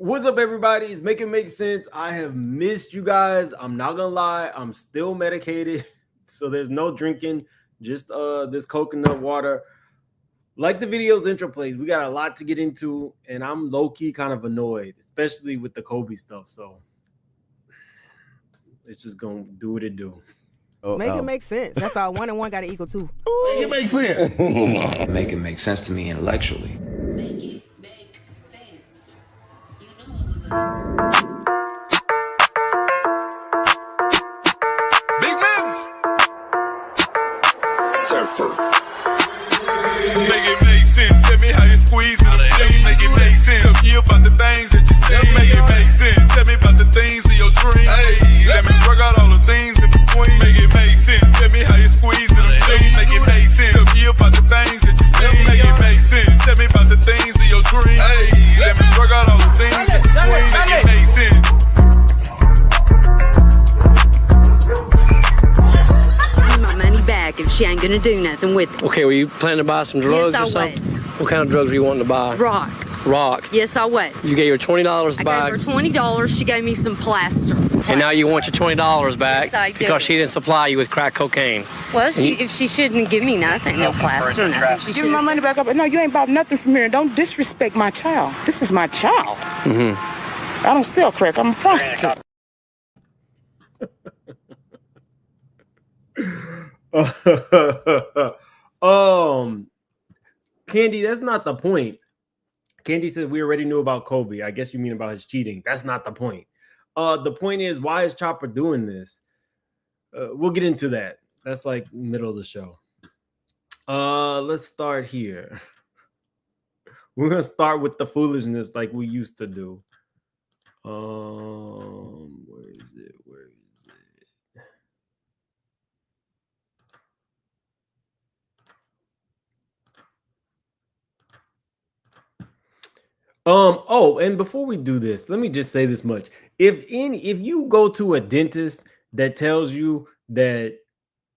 What's up, everybody? It's Make It Make Sense. I have missed you guys. I'm not gonna lie, I'm still medicated, so there's no drinking, just this coconut water. Like the video's intro plays, we got a lot to get into, and I'm low-key kind of annoyed, especially with the Kobe stuff. So it's just gonna do what it do. Make it make sense. That's all. 1 and 1 got to equal 2. Make it make sense. Make it make sense to me intellectually. Make it make sense. You know it was a Big moves. Surfer. Make it make sense. Tell me how you squeeze it. Make it make sense. Tell me about the things that you said. Make it make sense. Tell me about the things in your dreams. Hey, let me work out all the things in between. Make it make sense. Tell me how you squeeze it. Make it make sense. Tell me about the things that you said. Make it make sense. Tell me about the things in your dreams. Hey, let me work out all the things in between. Make it make sense. Give my money back if she ain't gonna do nothing with it. Okay, were you planning to buy some drugs Yes, or I something? was. What kind of drugs were you wanting to buy? Rock. Rock. Yes, I was. You gave her $20 to I buy, gave her $20. She gave me some plaster. and now you want your $20 back Yes, I do. because she didn't supply you with crack cocaine. Well, if she shouldn't give me nothing, no plaster, nothing. She Give me my money back up. No, you ain't bought nothing from here. Don't disrespect my child. This is my child. I don't sell crack. I'm a prostitute. Candy, that's not the point. Candy said we already knew about Kobe. I guess you mean about his cheating. That's not the point. The point is, why is Chopper doing this? We'll get into that. That's like middle of the show. Let's start here. We're gonna start with the foolishness like we used to do. Where is it? Where is it? Oh, and before we do this, let me just say this much. If you go to a dentist that tells you that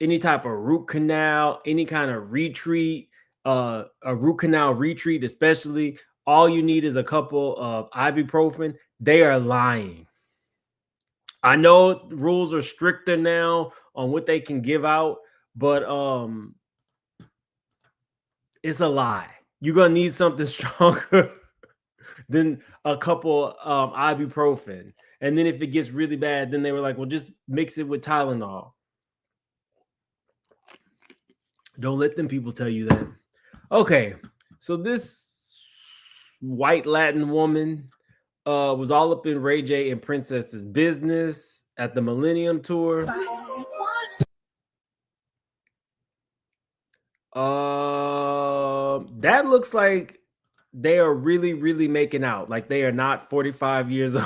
any type of root canal, any kind of retreat, a root canal retreat, especially, all you need is a couple of ibuprofen, they are lying. I know rules are stricter now on what they can give out, but it's a lie. You're gonna need something stronger than a couple ibuprofen. And then if it gets really bad, then they were like, well, just mix it with Tylenol. Don't let them people tell you that. Okay, so this white Latin woman was all up in Ray J and Princess's business at the Millennium Tour. That looks like they are really, really making out. Like they are not 45 years old.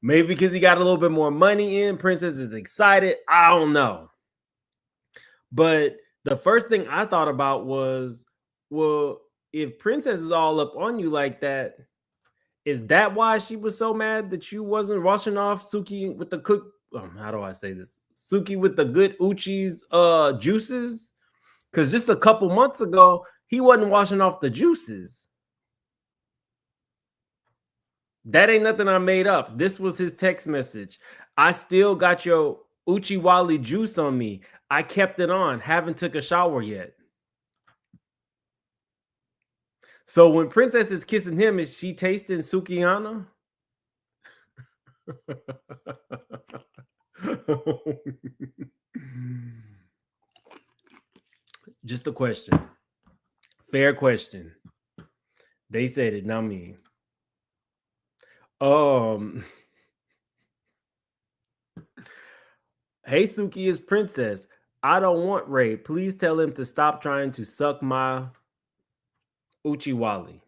Maybe because he got a little bit more money in. Princess is excited. I don't know. But the first thing I thought about was, well, if Princess is all up on you like that, is that why she was so mad that you wasn't washing off Suki with the cook? How do I say this? Suki with the good Uchi's juices? Because just a couple months ago, he wasn't washing off the juices. That ain't nothing I made up. This was his text message. I still got your Uchi Wally juice on me. I kept it on. Haven't took a shower yet. So when Princess is kissing him, is she tasting Sukiyana? Just a question. Fair question. They said it, not me. Hey, Suki is Princess. I don't want Ray. Please tell him to stop trying to suck my Uchiwali.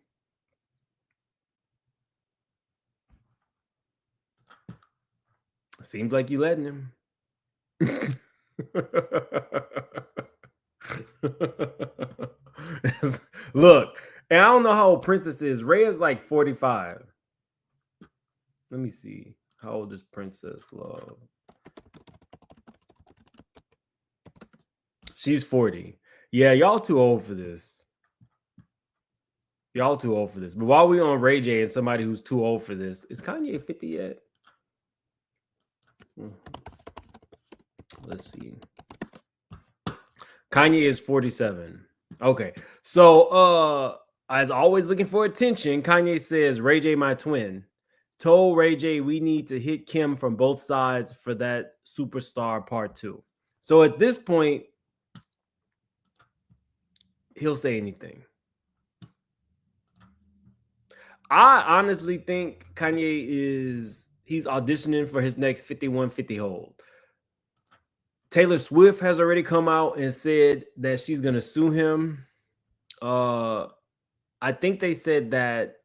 Seems like you letting him. Look, and I don't know how old Princess is. Ray is like 45. Let me see. How old is Princess Love? She's 40. Yeah, y'all too old for this. Y'all too old for this. But while we on Ray J and somebody who's too old for this, is Kanye 50 yet? Let's see. Kanye is 47. Okay. So as always looking for attention, Kanye says, Ray J, my twin, told Ray J we need to hit Kim from both sides for that Superstar Part 2. So at this point, he'll say anything. I honestly think Kanye he's auditioning for his next 5150 hold. Taylor Swift has already come out and said that she's going to sue him. I think they said that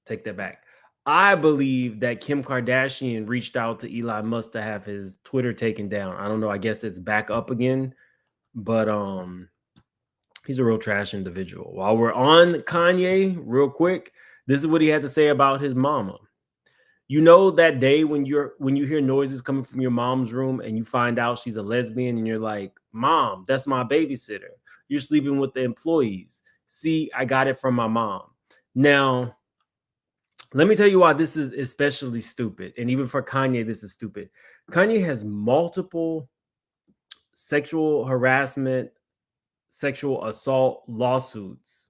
take that back. I believe that Kim Kardashian reached out to Elon Musk to have his Twitter taken down. I don't know. I guess it's back up again, but he's a real trash individual. While we're on Kanye, real quick, this is what he had to say about his mama. You know that day when you hear noises coming from your mom's room and you find out she's a lesbian and you're like, Mom, that's my babysitter. You're sleeping with the employees. See, I got it from my mom. Now, let me tell you why this is especially stupid. And even for Kanye, this is stupid. Kanye has multiple sexual harassment, sexual assault lawsuits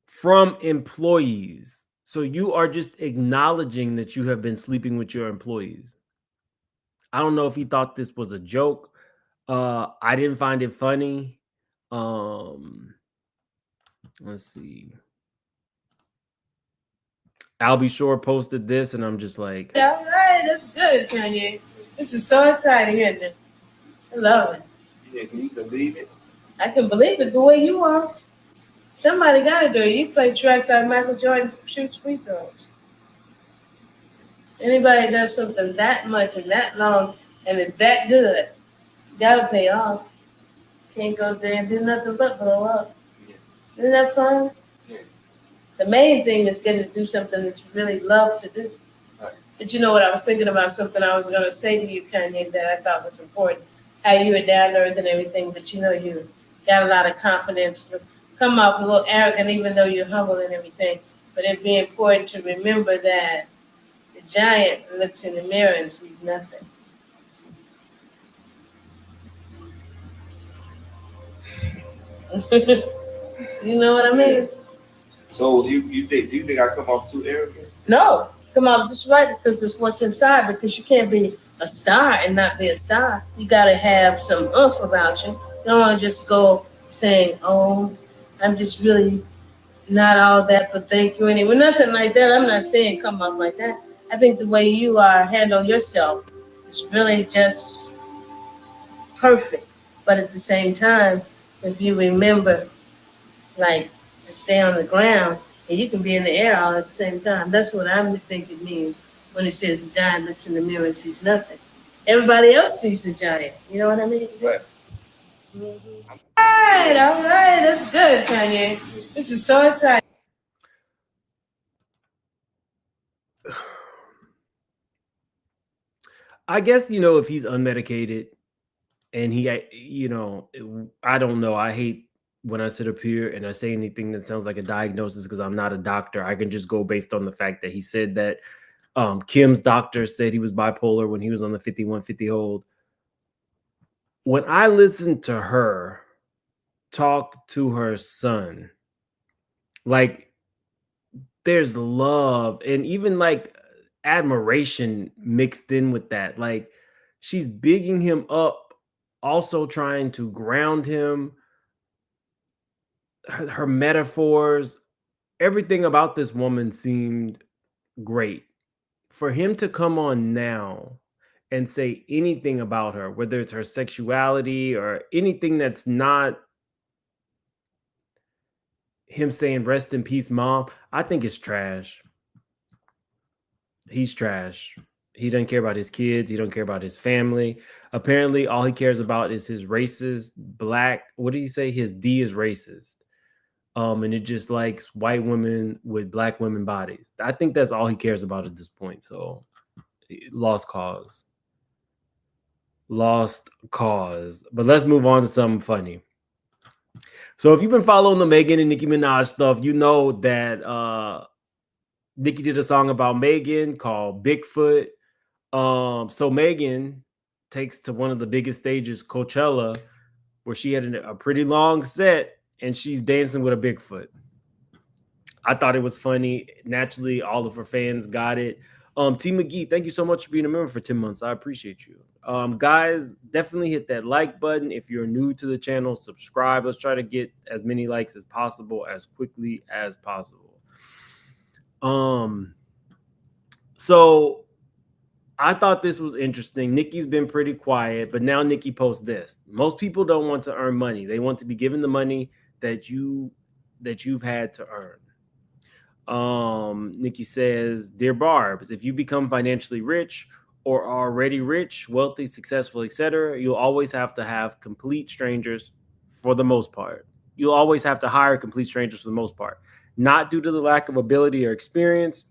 from employees. So you are just acknowledging that you have been sleeping with your employees. I don't know if he thought this was a joke. I didn't find it funny. Let's see. Albie Shore posted this, and I'm just like, all right, that's good, Kanye. This is so exciting, isn't it? I love it. Yeah, can you believe it? I can believe it the way you are. Somebody got to do it. You play tracks like Michael Jordan shoots free throws. Anybody does something that much and that long and is that good, it's got to pay off. Can't go there and do nothing but blow up. Yeah. Isn't that fun? Yeah. The main thing is getting to do something that you really love to do. Right. But you know what? I was thinking about something I was going to say to you, Kanye, that I thought was important. How you were down to earth and everything, but you know you got a lot of confidence. Come off a little arrogant, even though you're humble and everything. But it'd be important to remember that the giant looks in the mirror and sees nothing. You know what I mean? So you think I come off too arrogant? No, come off just right. It's because it's what's inside. Because you can't be a star and not be a star. You got to have some oomph about you. You don't want to just go saying, "Oh, I'm just really not all that, but thank you anyway." Nothing like that. I'm not saying come up like that. I think the way you handle yourself is really just perfect. But at the same time, if you remember, like, to stay on the ground, and you can be in the air all at the same time. That's what I think it means when it says the giant looks in the mirror and sees nothing. Everybody else sees the giant. You know what I mean? Right. Mm-hmm. All right, that's good, Kanye. This is so exciting. I guess, if he's unmedicated and he, I don't know. I hate when I sit up here and I say anything that sounds like a diagnosis because I'm not a doctor. I can just go based on the fact that he said that Kim's doctor said he was bipolar when he was on the 5150 hold. When I listened to her talk to her son, like, there's love and even like admiration mixed in with that. Like, she's bigging him up, also trying to ground him. Her metaphors, everything about this woman seemed great. For him to come on now and say anything about her, whether it's her sexuality or anything that's not him saying rest in peace, mom, I think it's trash. He's trash. He doesn't care about his kids. He don't care about his family. Apparently, all he cares about is his racist black. What did he say? His D is racist. And it just likes white women with black women bodies. I think that's all he cares about at this point. So, lost cause. Lost cause. But let's move on to something funny. So if you've been following the Megan and Nicki Minaj stuff, you know that Nicki did a song about Megan called Bigfoot. So Megan takes to one of the biggest stages, Coachella, where she had a pretty long set and she's dancing with a Bigfoot. I thought it was funny. Naturally, all of her fans got it. T McGee, thank you so much for being a member for 10 months. I appreciate you. Guys, definitely hit that like button. If you're new to the channel, subscribe. Let's try to get as many likes as possible as quickly as possible. So I thought this was interesting. Nicki's been pretty quiet, but now Nicki posts this. Most people don't want to earn money. They want to be given the money that you've had to earn. Nicki says, "Dear Barbs, if you become financially rich or already rich, wealthy, successful, etc., you'll always have to have complete strangers for the most part. You'll always have to hire complete strangers for the most part. Not due to the lack of ability or experience.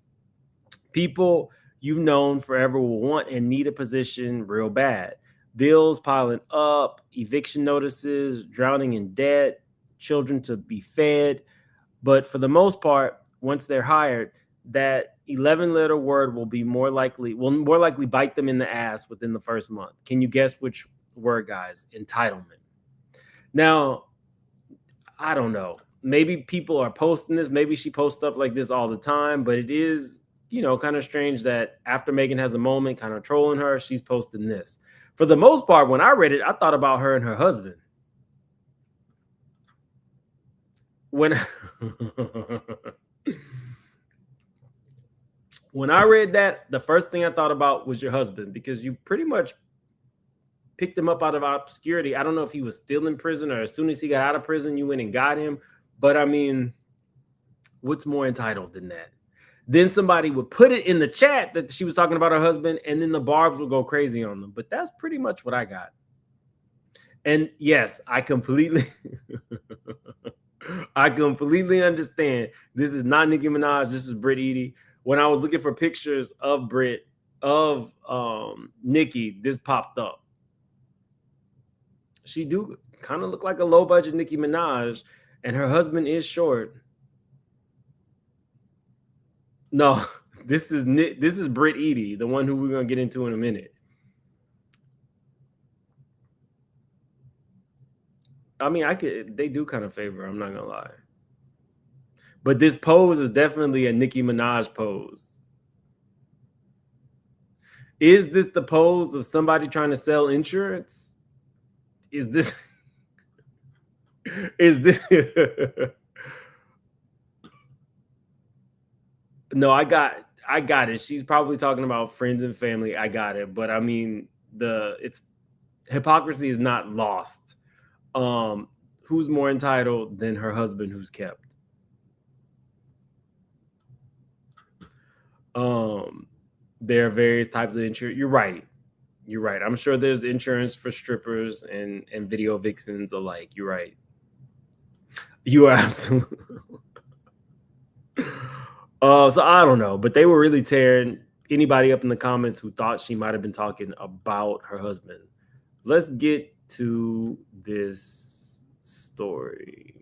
People you've known forever will want and need a position real bad. Bills piling up, eviction notices, drowning in debt, children to be fed. But for the most part, once they're hired, that 11-letter word will more likely bite them in the ass within the first month. Can you guess which word, guys? Entitlement. Now, I don't know. Maybe people are posting this. Maybe she posts stuff like this all the time, but it is, kind of strange that after Megan has a moment kind of trolling her, she's posting this. For the most part, when I read it, I thought about her and her husband. When I read that, the first thing I thought about was your husband, because you pretty much picked him up out of obscurity. I don't know if he was still in prison or as soon as he got out of prison, you went and got him. But I mean, what's more entitled than that? Then somebody would put it in the chat that she was talking about her husband, and then the Barbs would go crazy on them. But that's pretty much what I got. And yes, I completely understand. This is not Nicki Minaj. This is Brit Eady. When I was looking for pictures of Brit, of Nicki, this popped up. She do kind of look like a low-budget Nicki Minaj, and her husband is short. No, this is Brit Eady, the one who we're gonna get into in a minute. I mean, they do kind of favor, I'm not gonna lie. But this pose is definitely a Nicki Minaj pose. Is this the pose of somebody trying to sell insurance? Is this No, I got it. She's probably talking about friends and family. I got it. But I mean, it's hypocrisy is not lost. Who's more entitled than her husband who's kept? There are various types of insurance. You're right. I'm sure there's insurance for strippers and video vixens alike. You're right. You are absolutely. So I don't know, but they were really tearing anybody up in the comments who thought she might have been talking about her husband. Let's get to this story.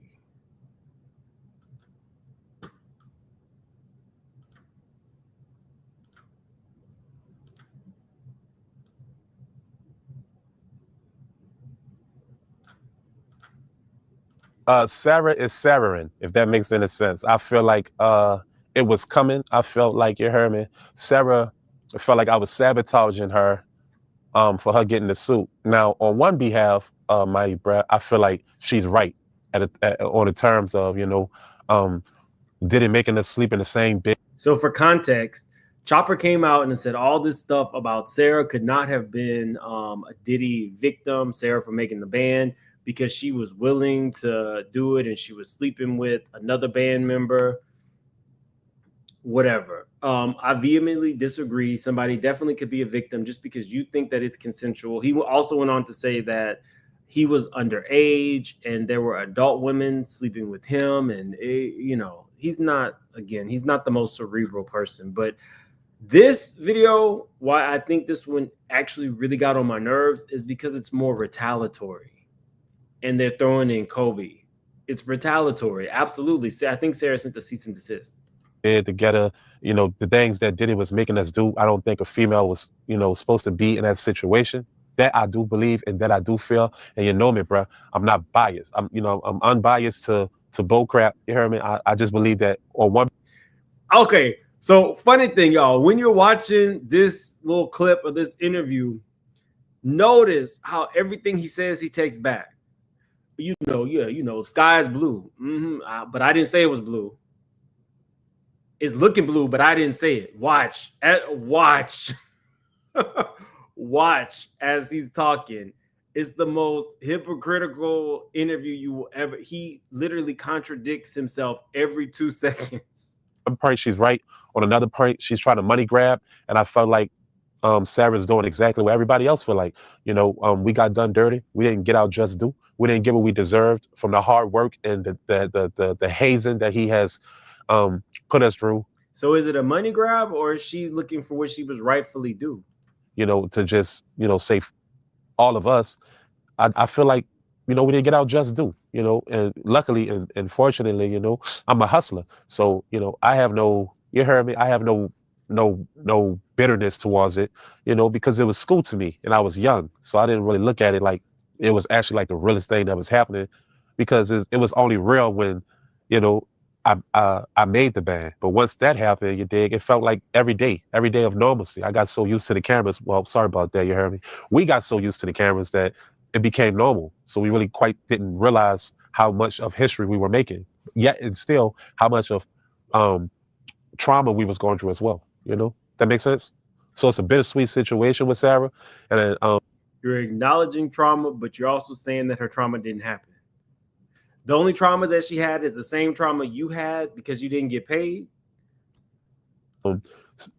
Sarah is Sarahing, if that makes any sense. I feel like it was coming. I felt like, you heard me. Sarah, I felt like I was sabotaging her for her getting the suit. Now, on one behalf, Mighty Brad, I feel like she's right on the terms of, did it making us sleep in the same bed. So for context, Chopper came out and said all this stuff about Sarah could not have been a Diddy victim, Sarah for making the band, because she was willing to do it and she was sleeping with another band member, whatever. I vehemently disagree. Somebody definitely could be a victim just because you think that it's consensual. He also went on to say that he was underage and there were adult women sleeping with him. And, he's not the most cerebral person. But this video, why I think this one actually really got on my nerves is because it's more retaliatory. And they're throwing in Kobe. It's retaliatory. Absolutely. I think Sarah sent a cease and desist. Together, the things that Diddy was making us do, I don't think a female was, supposed to be in that situation. That I do believe and that I do feel. And you know me, bro. I'm not biased. I'm unbiased to bull crap. You heard me? I just believe that on one. Okay. So funny thing, y'all, when you're watching this little clip of this interview, notice how everything he says he takes back. Sky is blue. But I didn't say it was blue. It's looking blue, but I didn't say it. Watch. Watch as he's talking. It's the most hypocritical interview you will ever. He literally contradicts himself every 2 seconds. One point she's right. On another point, she's trying to money grab. And I felt like Sarah's doing exactly what everybody else feel like. We got done dirty. We didn't get our just due. We didn't get what we deserved from the hard work and the hazing that he has put us through. So is it a money grab, or is she looking for what she was rightfully due? To just, say all of us. I feel like, we didn't get our just due, and luckily and fortunately, I'm a hustler. So, I have no, you heard me, I have no bitterness towards it, because it was school to me and I was young. So I didn't really look at it like it was actually like the realest thing that was happening, because it was only real when, I made the band. But once that happened, you dig, it felt like every day of normalcy. I got so used to the cameras. Well, sorry about that, you heard me. We got so used to the cameras that it became normal. So we really quite didn't realize how much of history we were making. Yet and still how much of trauma we was going through as well. That makes sense? So it's a bittersweet situation with Sarah. And then you're acknowledging trauma, but you're also saying that her trauma didn't happen. The only trauma that she had is the same trauma you had because you didn't get paid. From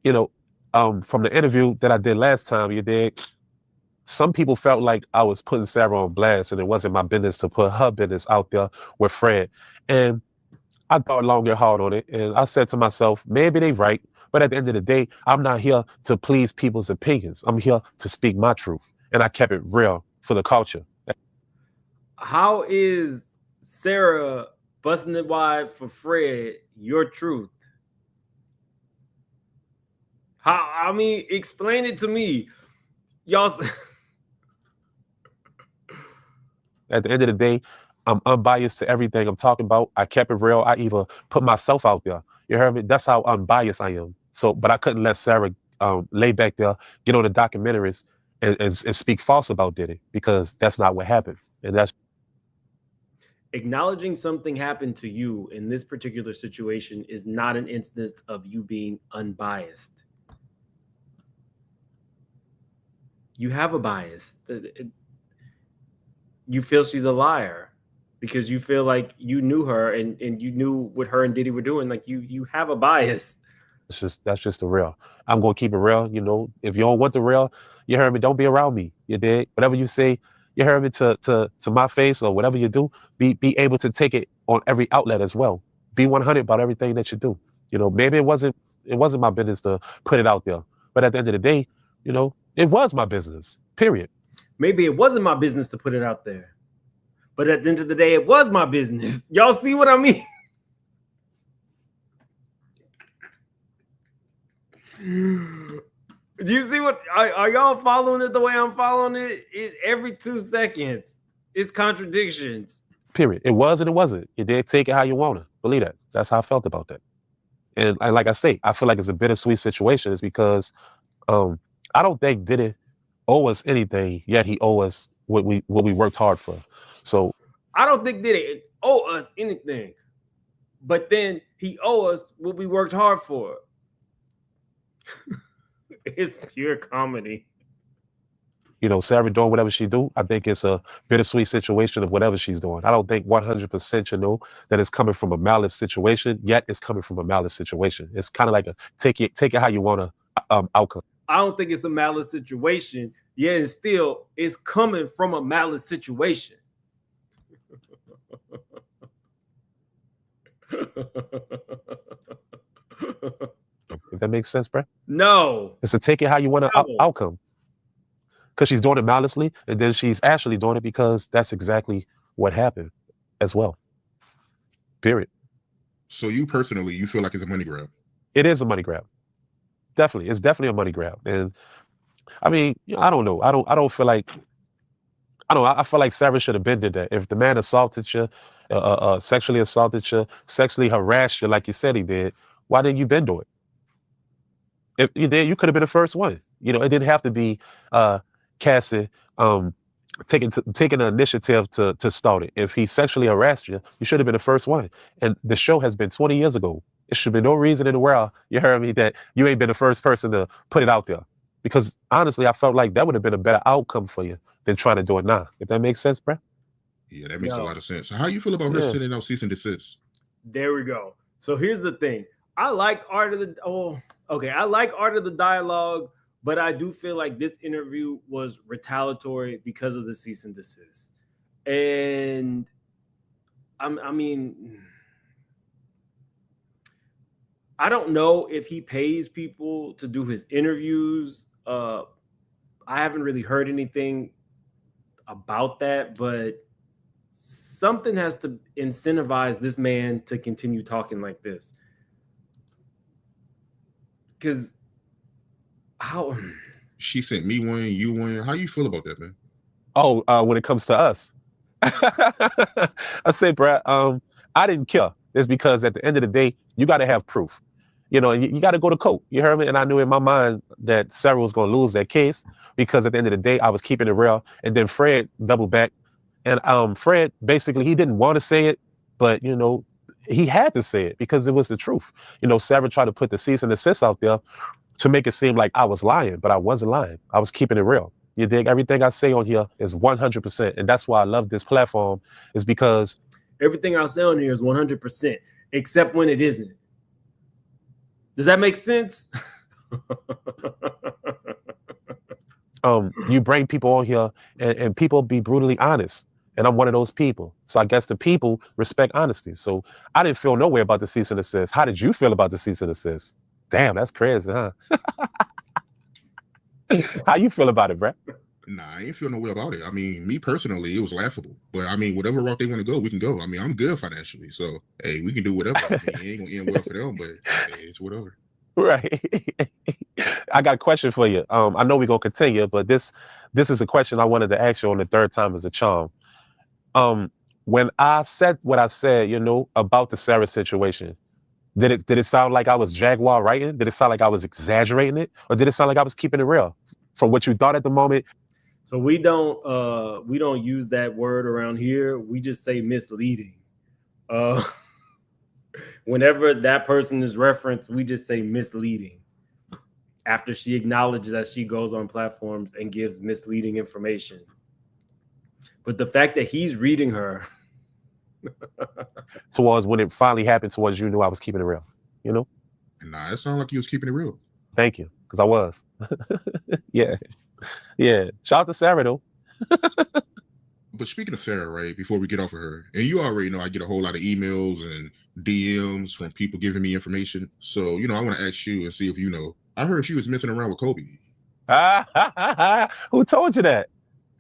the interview that I did last time, you did. Some people felt like I was putting Sarah on blast, and it wasn't my business to put her business out there with Fred. And I thought long and hard on it, and I said to myself, maybe they're right, but at the end of the day, I'm not here to please people's opinions. I'm here to speak my truth, and I kept it real for the culture. How is Sarah busting it wide for Fred your truth? Explain it to me. Y'all. At the end of the day, I'm unbiased to everything I'm talking about. I kept it real. I even put myself out there. You heard me? That's how unbiased I am. So, but I couldn't let Sarah lay back there, get on the documentaries and speak false about Diddy, because that's not what happened. And that's acknowledging something happened to you in this particular situation is not an instance of you being unbiased. You have a bias. You feel she's a liar because you feel like you knew her and you knew what her and Diddy were doing. Like you have a bias. That's just the real. I'm gonna keep it real. If you don't want the real, you heard me, don't be around me. You dig? Whatever you say, you heard me, to my face or whatever you do, be able to take it on every outlet as well. Be 100 about everything that you do. Maybe it wasn't my business to put it out there, but at the end of the day, it was my business, period. Maybe it wasn't my business to put it out there, but at the end of the day, it was my business. Y'all see what I mean? Do you see what? Are y'all following it the way I'm following it? Every 2 seconds, it's contradictions. Period. It was and it wasn't. You did take it how you want to. Believe that. That's how I felt about that. And like I say, I feel like it's a bittersweet situation. Is because I don't think Diddy owe us anything, yet he owe us what we worked hard for. So I don't think Diddy owe us anything, but then he owe us what we worked hard for. It's pure comedy. Sarah doing whatever she do, I think it's a bittersweet situation of whatever she's doing. I don't think 100% that it's coming from a malice situation, yet it's coming from a malice situation. It's kind of like a take it how you want to outcome. I don't think it's a malice situation, yet and still it's coming from a malice situation. If that makes sense, bro? No. It's a take it how you want to outcome. Because she's doing it maliciously, and then she's actually doing it because that's exactly what happened as well. Period. So you personally, you feel like it's a money grab? It is a money grab. Definitely. It's definitely a money grab. And I mean, I don't know. I don't feel like, I feel like Sarah should have been did that. If the man assaulted you, sexually assaulted you, sexually harassed you like you said he did, why didn't you been do it? If you did, you could have been the first one. You know, it didn't have to be Cassie taking the initiative to start it. If he sexually harassed you, you should have been the first one. And the show has been 20 years ago. It should be no reason in the world, you heard me, that you ain't been the first person to put it out there. Because honestly, I felt like that would have been a better outcome for you than trying to do it now. If that makes sense, bro? Yeah, that makes a lot of sense. So how you feel about her sending out cease and desist? There we go. So here's the thing. I like Art of the Dialogue, but I do feel like this interview was retaliatory because of the cease and desist. And I mean, I don't know if he pays people to do his interviews. I haven't really heard anything about that, but something has to incentivize this man to continue talking like this. Because how she sent me one, you one. How you feel about that, man? Oh, when it comes to us, I say, Brad, I didn't care. It's because at the end of the day, you got to have proof. You know, you got to go to court. You heard me? And I knew in my mind that Sarah was going to lose that case because at the end of the day, I was keeping it real. And then Fred doubled back. And Fred, basically, he didn't want to say it, but, you know, he had to say it because it was the truth. You know, Sarah tried to put the cease and desist out there to make it seem like I was lying, but I wasn't lying. I was keeping it real. You dig? Everything I say on here is 100%. And that's why I love this platform, is because everything I say on here is 100%, except when it isn't. Does that make sense? You bring people on here and people be brutally honest. And I'm one of those people. So I guess the people respect honesty. So I didn't feel no way about the cease and desist. How did you feel about the cease and desist? Damn, that's crazy, huh? How you feel about it, Brett? Nah, I ain't feel no way about it. I mean, me personally, it was laughable. But I mean, whatever route they want to go, we can go. I mean, I'm good financially. So, hey, we can do whatever. I mean, it ain't going to end well for them, but hey, it's whatever. Right. I got a question for you. I know we're going to continue, but this is a question I wanted to ask you on the third time as a charm. When I said what I said, you know, about the Sarah situation, did it sound like I was Jaguar writing? Did it sound like I was exaggerating it? Or did it sound like I was keeping it real from what you thought at the moment? So we don't use that word around here. We just say misleading. Whenever that person is referenced, we just say misleading. After she acknowledges that she goes on platforms and gives misleading information. But the fact that he's reading her towards when it finally happened, towards you knew I was keeping it real, you know? Nah, it sounded like you was keeping it real. Thank you, because I was. Yeah. Shout out to Sarah, though. But speaking of Sarah, right, before we get off of her, and you already know I get a whole lot of emails and DMs from people giving me information. So, you know, I want to ask you and see if you know. I heard she was messing around with Kobe. Who told you that?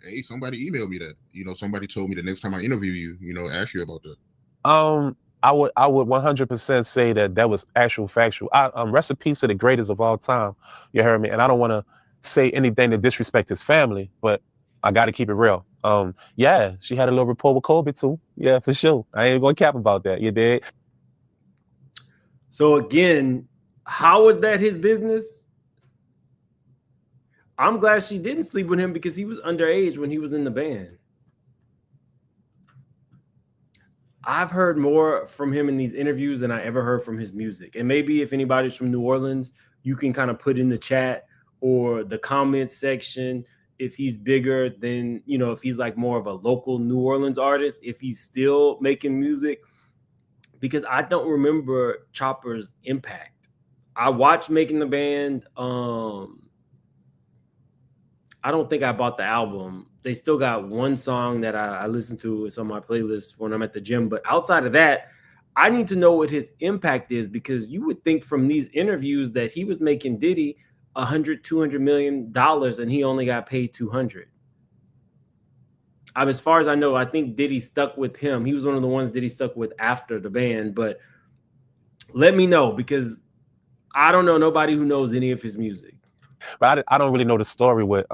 Hey, somebody emailed me that. You know, somebody told me the next time I interview you, you know, ask you about that. I would 100% say that was actual factual. Rest in peace to the greatest of all time. You heard me? And I don't want to say anything to disrespect his family, but I got to keep it real. Yeah, she had a little rapport with Kobe too. Yeah, for sure. I ain't gonna cap about that. You did. So again, how is that his business? I'm glad she didn't sleep with him because he was underage when he was in the band. I've heard more from him in these interviews than I ever heard from his music. And maybe if anybody's from New Orleans, you can kind of put in the chat or the comment section if he's bigger than, you know, if he's like more of a local New Orleans artist, if he's still making music, because I don't remember Chopper's impact. I watched Making the Band. I don't think I bought the album. They still got one song that I listen to. It's on my playlist when I'm at the gym. But outside of that, I need to know what his impact is, because you would think from these interviews that he was making Diddy $100-200 million and he only got paid $200. As far as I know, I think Diddy stuck with him. He was one of the ones Diddy stuck with after the band. But let me know, because I don't know nobody who knows any of his music. But I don't really know the story with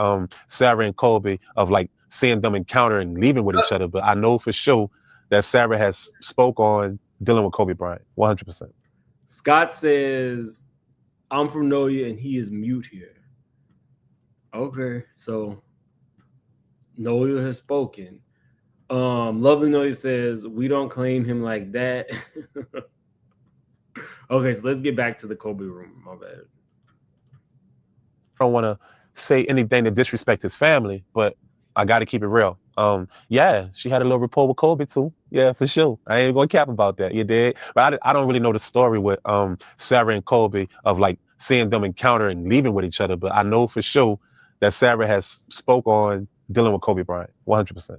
Sarah and Kobe of like seeing them encountering, leaving with each other. But I know for sure that Sarah has spoke on dealing with Kobe Bryant, 100%. Scott says, I'm from Noya and he is mute here. Okay, so Noya has spoken. Lovely Noya says, we don't claim him like that. Okay, so let's get back to the Kobe room. My bad. I don't want to say anything to disrespect his family, but I got to keep it real. Yeah, she had a little rapport with Kobe too. Yeah, for sure. I ain't gonna cap about that. You did, but I don't really know the story with Sarah and Kobe of like seeing them encountering, leaving with each other. But I know for sure that Sarah has spoke on dealing with Kobe Bryant, 100%.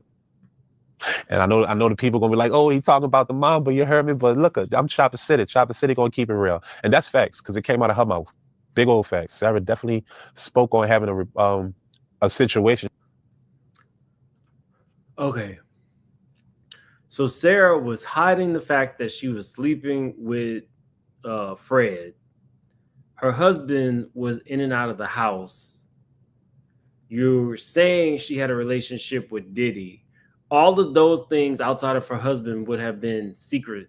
And I know the people gonna be like, oh, he talking about the mom, but you heard me. But look, I'm Chopper City. Chopper City gonna keep it real, and that's facts because it came out of her mouth. Big old facts. Sarah definitely spoke on having a situation. Okay. So Sarah was hiding the fact that she was sleeping with Fred. Her husband was in and out of the house. You're saying she had a relationship with Diddy. All of those things outside of her husband would have been secret.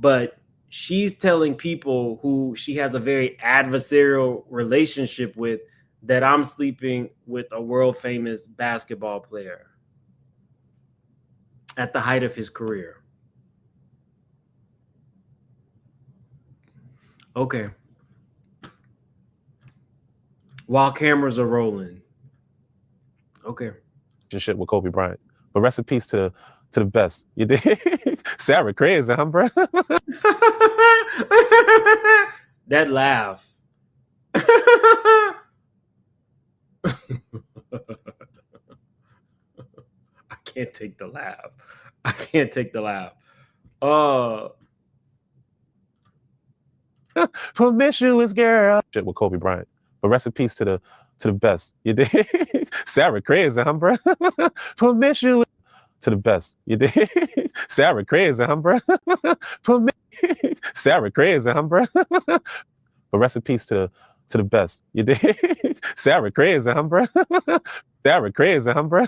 But she's telling people who she has a very adversarial relationship with that I'm sleeping with a world famous basketball player at the height of his career. Okay. While cameras are rolling. Okay. Relationship with Kobe Bryant. But rest in peace to the best. You did. Sarah crazy, huh, bro? That laugh. I can't take the laugh. I can't take the laugh. Promiscuous girl. Shit with Kobe Bryant. But rest in peace to the best. You did. Sarah crazy, huh, bro? Promiscuous to the best. You did. Sarah crazy, huh, bro? Sarah crazy, huh, bro? But rest in peace to the best. You did. Sarah crazy, huh, bro? Sarah crazy, huh, bro?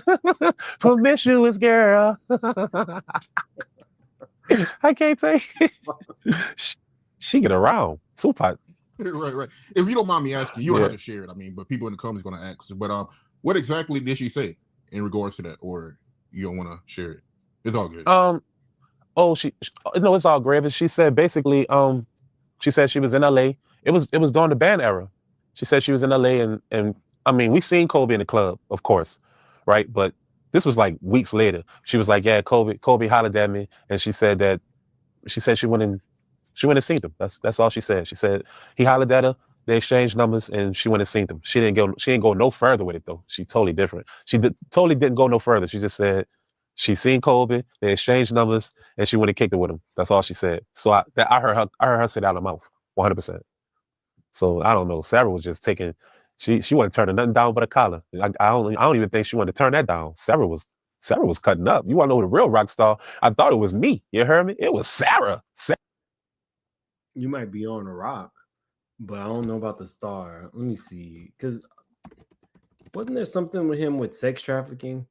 Promiscuous girl. I can't take it. She get around. Tupac. Right. If you don't mind me asking, you don't have to share it. I mean, but people in the comments are going to ask. But what exactly did she say in regards to that, or you don't want to share it? It's all good. No, it's all great. She said basically, she said she was in LA. It was during the band era. She said she was in LA, and I mean, we seen Kobe in the club, of course, right? But this was like weeks later. She was like, yeah, Kobe hollered at me, and she said she went and seen him. That's all she said. She said he hollered at her, they exchanged numbers, and she went and seen him. She didn't go no further with it though. She totally different. She totally didn't go no further. She just said she seen Kobe, they exchanged numbers, and she went and kicked it with him. That's all she said. So I heard her say that out of her mouth, 100%. So I don't know. Sarah was just taking. She wasn't turning nothing down but a collar. I don't even think she wanted to turn that down. Sarah was cutting up. You want to know the real rock star? I thought it was me. You heard me? It was Sarah. You might be on a rock, but I don't know about the star. Let me see. Because wasn't there something with him with sex trafficking?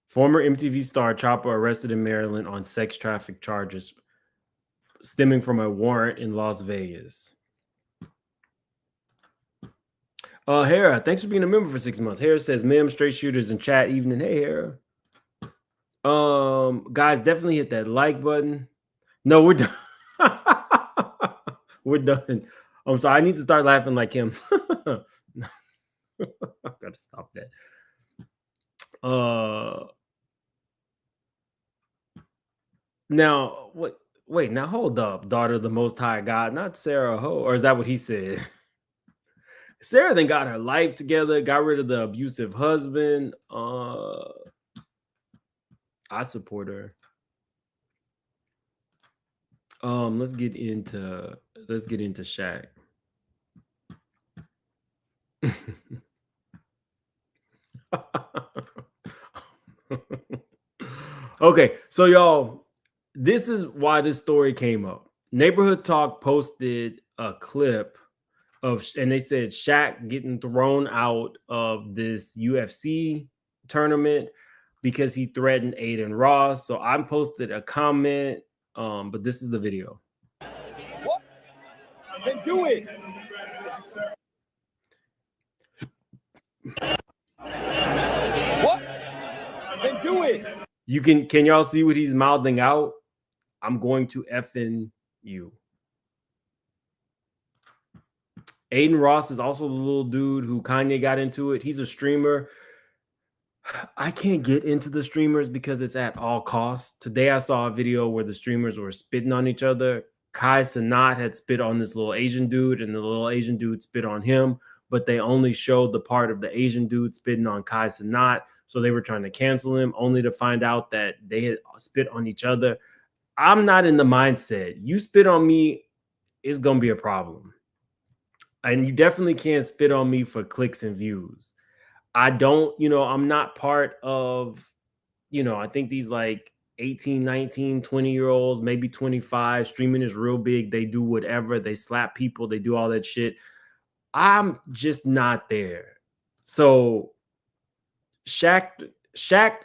Former MTV star Chopper arrested in Maryland on sex traffic charges stemming from a warrant in Las Vegas. Hera, thanks for being a member for 6 months. Hera says, "Ma'am, straight shooters in chat evening." Hey, Hera. Guys, definitely hit that like button. No, we're done. We're done. I'm sorry. I need to start laughing like him. I gotta stop that. Now what? Wait, now hold up, daughter of the Most High God, not Sarah Ho, or is that what he said? Sarah then got her life together, got rid of the abusive husband. I support her. Let's get into Shaq. Okay, so y'all, this is why this story came up. Neighborhood Talk posted a clip of, and they said Shaq getting thrown out of this UFC tournament because he threatened Aiden Ross. So I posted a comment, but this is the video. What? Then do it. What? Then do it. Can y'all see what he's mouthing out? I'm going to effing you. Aiden Ross is also the little dude who Kanye got into it. He's a streamer. I can't get into the streamers because it's at all costs. Today I saw a video where the streamers were spitting on each other. Kai Cenat had spit on this little Asian dude, and the little Asian dude spit on him, but they only showed the part of the Asian dude spitting on Kai Cenat, so they were trying to cancel him, only to find out that they had spit on each other. I'm not in the mindset. You spit on me, it's going to be a problem. And you definitely can't spit on me for clicks and views. I don't, I'm not part of, I think these like 18, 19, 20-year-olds, maybe 25, streaming is real big. They do whatever. They slap people. They do all that shit. I'm just not there. So Shaq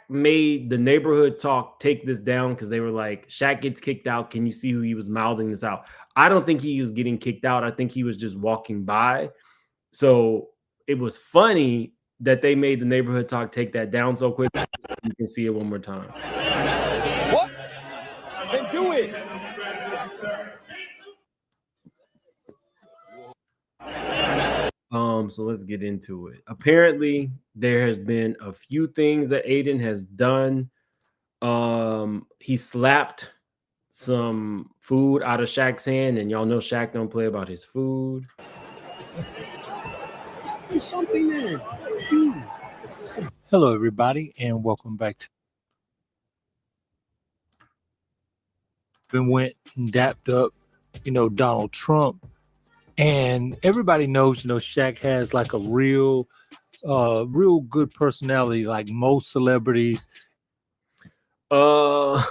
made the Neighborhood Talk take this down because they were like, Shaq gets kicked out. Can you see who he was mouthing this out? I don't think he was getting kicked out. I think he was just walking by. So it was funny that they made the Neighborhood Talk take that down so quick. You can see it one more time. What? Then do it. So let's get into it. Apparently, there has been a few things that Aiden has done. He slapped some food out of Shaq's hand, and y'all know Shaq don't play about his food. There's something there. Hello, everybody, and welcome back to. Went and dapped up, Donald Trump. And everybody knows, Shaq has like a real good personality, like most celebrities. The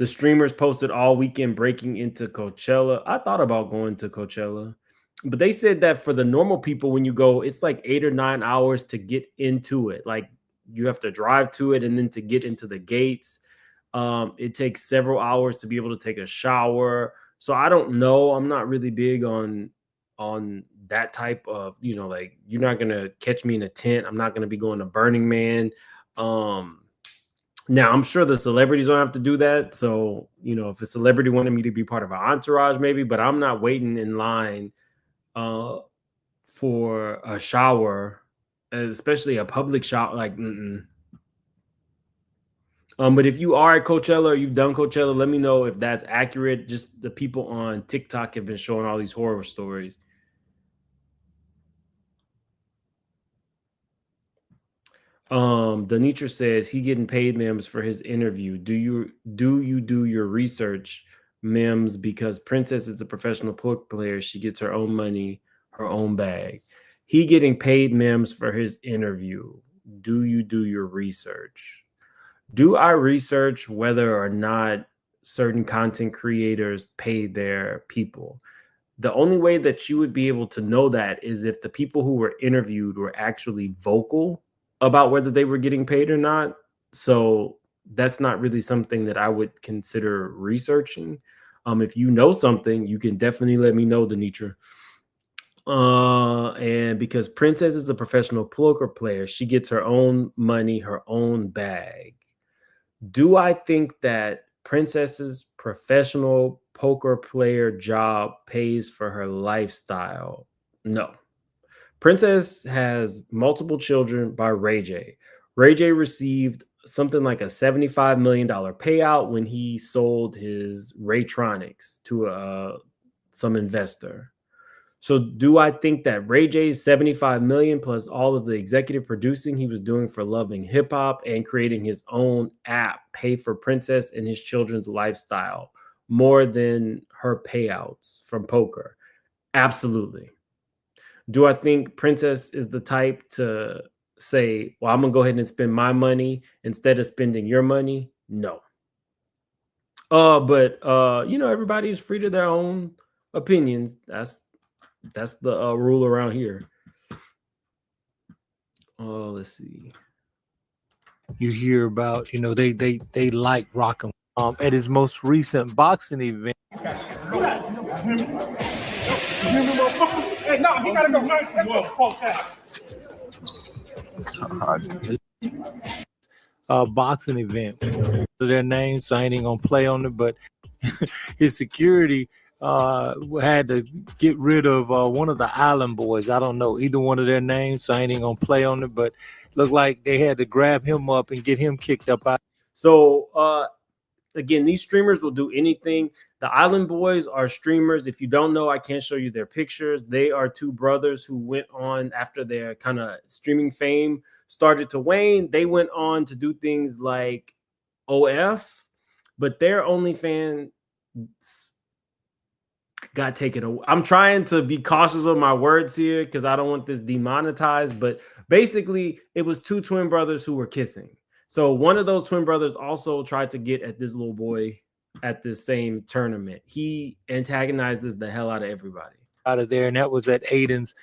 streamers posted all weekend breaking into Coachella. I thought about going to Coachella, but they said that for the normal people, when you go, it's like 8 or 9 hours to get into it. Like you have to drive to it, and then to get into the gates. It takes several hours to be able to take a shower. So I don't know. I'm not really big on that type of, like you're not going to catch me in a tent. I'm not going to be going to Burning Man. Now I'm sure the celebrities don't have to do that. So, if a celebrity wanted me to be part of an entourage, maybe, but I'm not waiting in line for a shower, especially a public shower. Like, but if you are at Coachella or you've done Coachella, let me know if that's accurate. Just the people on TikTok have been showing all these horror stories. Denitra says he getting paid, Mims, for his interview. Do you do your research, Mims? Because Princess is a professional poker player. She gets her own money, her own bag. He getting paid, Mims, for his interview. Do you do your research? Do I research whether or not certain content creators pay their people? The only way that you would be able to know that is if the people who were interviewed were actually vocal about whether they were getting paid or not. So that's not really something that I would consider researching. If you know something, you can definitely let me know, Denitra. And because Princess is a professional poker player, she gets her own money, her own bag. Do I think that Princess's professional poker player job pays for her lifestyle? No. Princess has multiple children by Ray J. Ray J received something like a $75 million payout when he sold his Raytronics to some investor. So do I think that Ray J's $75 million plus all of the executive producing he was doing for Loving Hip Hop and creating his own app pay for Princess and his children's lifestyle more than her payouts from poker? Absolutely. Do I think Princess is the type to say, well, I'm gonna go ahead and spend my money instead of spending your money. No. But everybody is free to their own opinions. That's the rule around here. Oh, let's see. You hear about, they like rocking. At his most recent boxing event. Hey, no, he gotta go. Let's go. Boxing event. Their names, so I ain't even gonna play on it, but his security had to get rid of one of the Island Boys. I don't know either one of their names, so I ain't even gonna play on it, but looked like they had to grab him up and get him kicked up out. So again, these streamers will do anything. The Island Boys are streamers. If you don't know, I can't show you their pictures. They are two brothers who went on after their kind of streaming fame started to wane. They went on to do things like OF, but their OnlyFans got taken away. I'm trying to be cautious with my words here because I don't want this demonetized, but basically it was two twin brothers who were kissing. So one of those twin brothers also tried to get at this little boy at this same tournament. He antagonizes the hell out of everybody. Out of there, and that was at Aiden's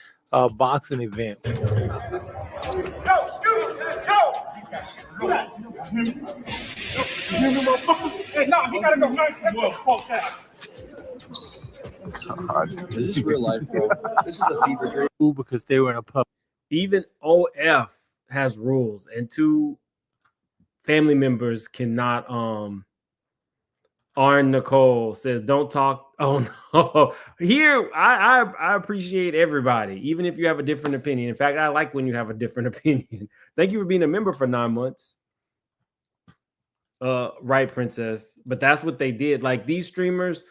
boxing event. Hey, no, he gotta go. Let's go. Is this real life, bro? This is a fever dream. Because they were in a pub. Even OF has rules, and two family members cannot. Arn Nicole says, "Don't talk." Oh no! Here, I appreciate everybody, even if you have a different opinion. In fact, I like when you have a different opinion. Thank you for being a member for 9 months. Right, Princess. But that's what they did. Like these streamers,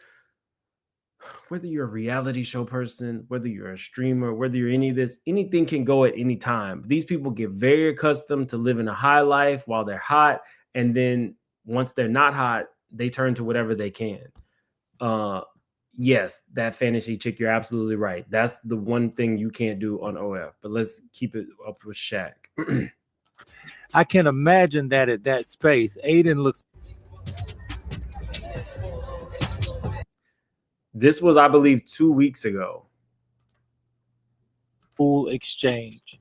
whether you're a reality show person, whether you're a streamer, whether you're any of this, anything can go at any time. These people get very accustomed to living a high life while they're hot, and then once they're not hot, they turn to whatever they can. Yes, that fantasy chick, you're absolutely right. That's the one thing you can't do on OF. But let's keep it up with Shaq. I can imagine that at that space, Aiden looks. This was, I believe, 2 weeks ago. Full exchange.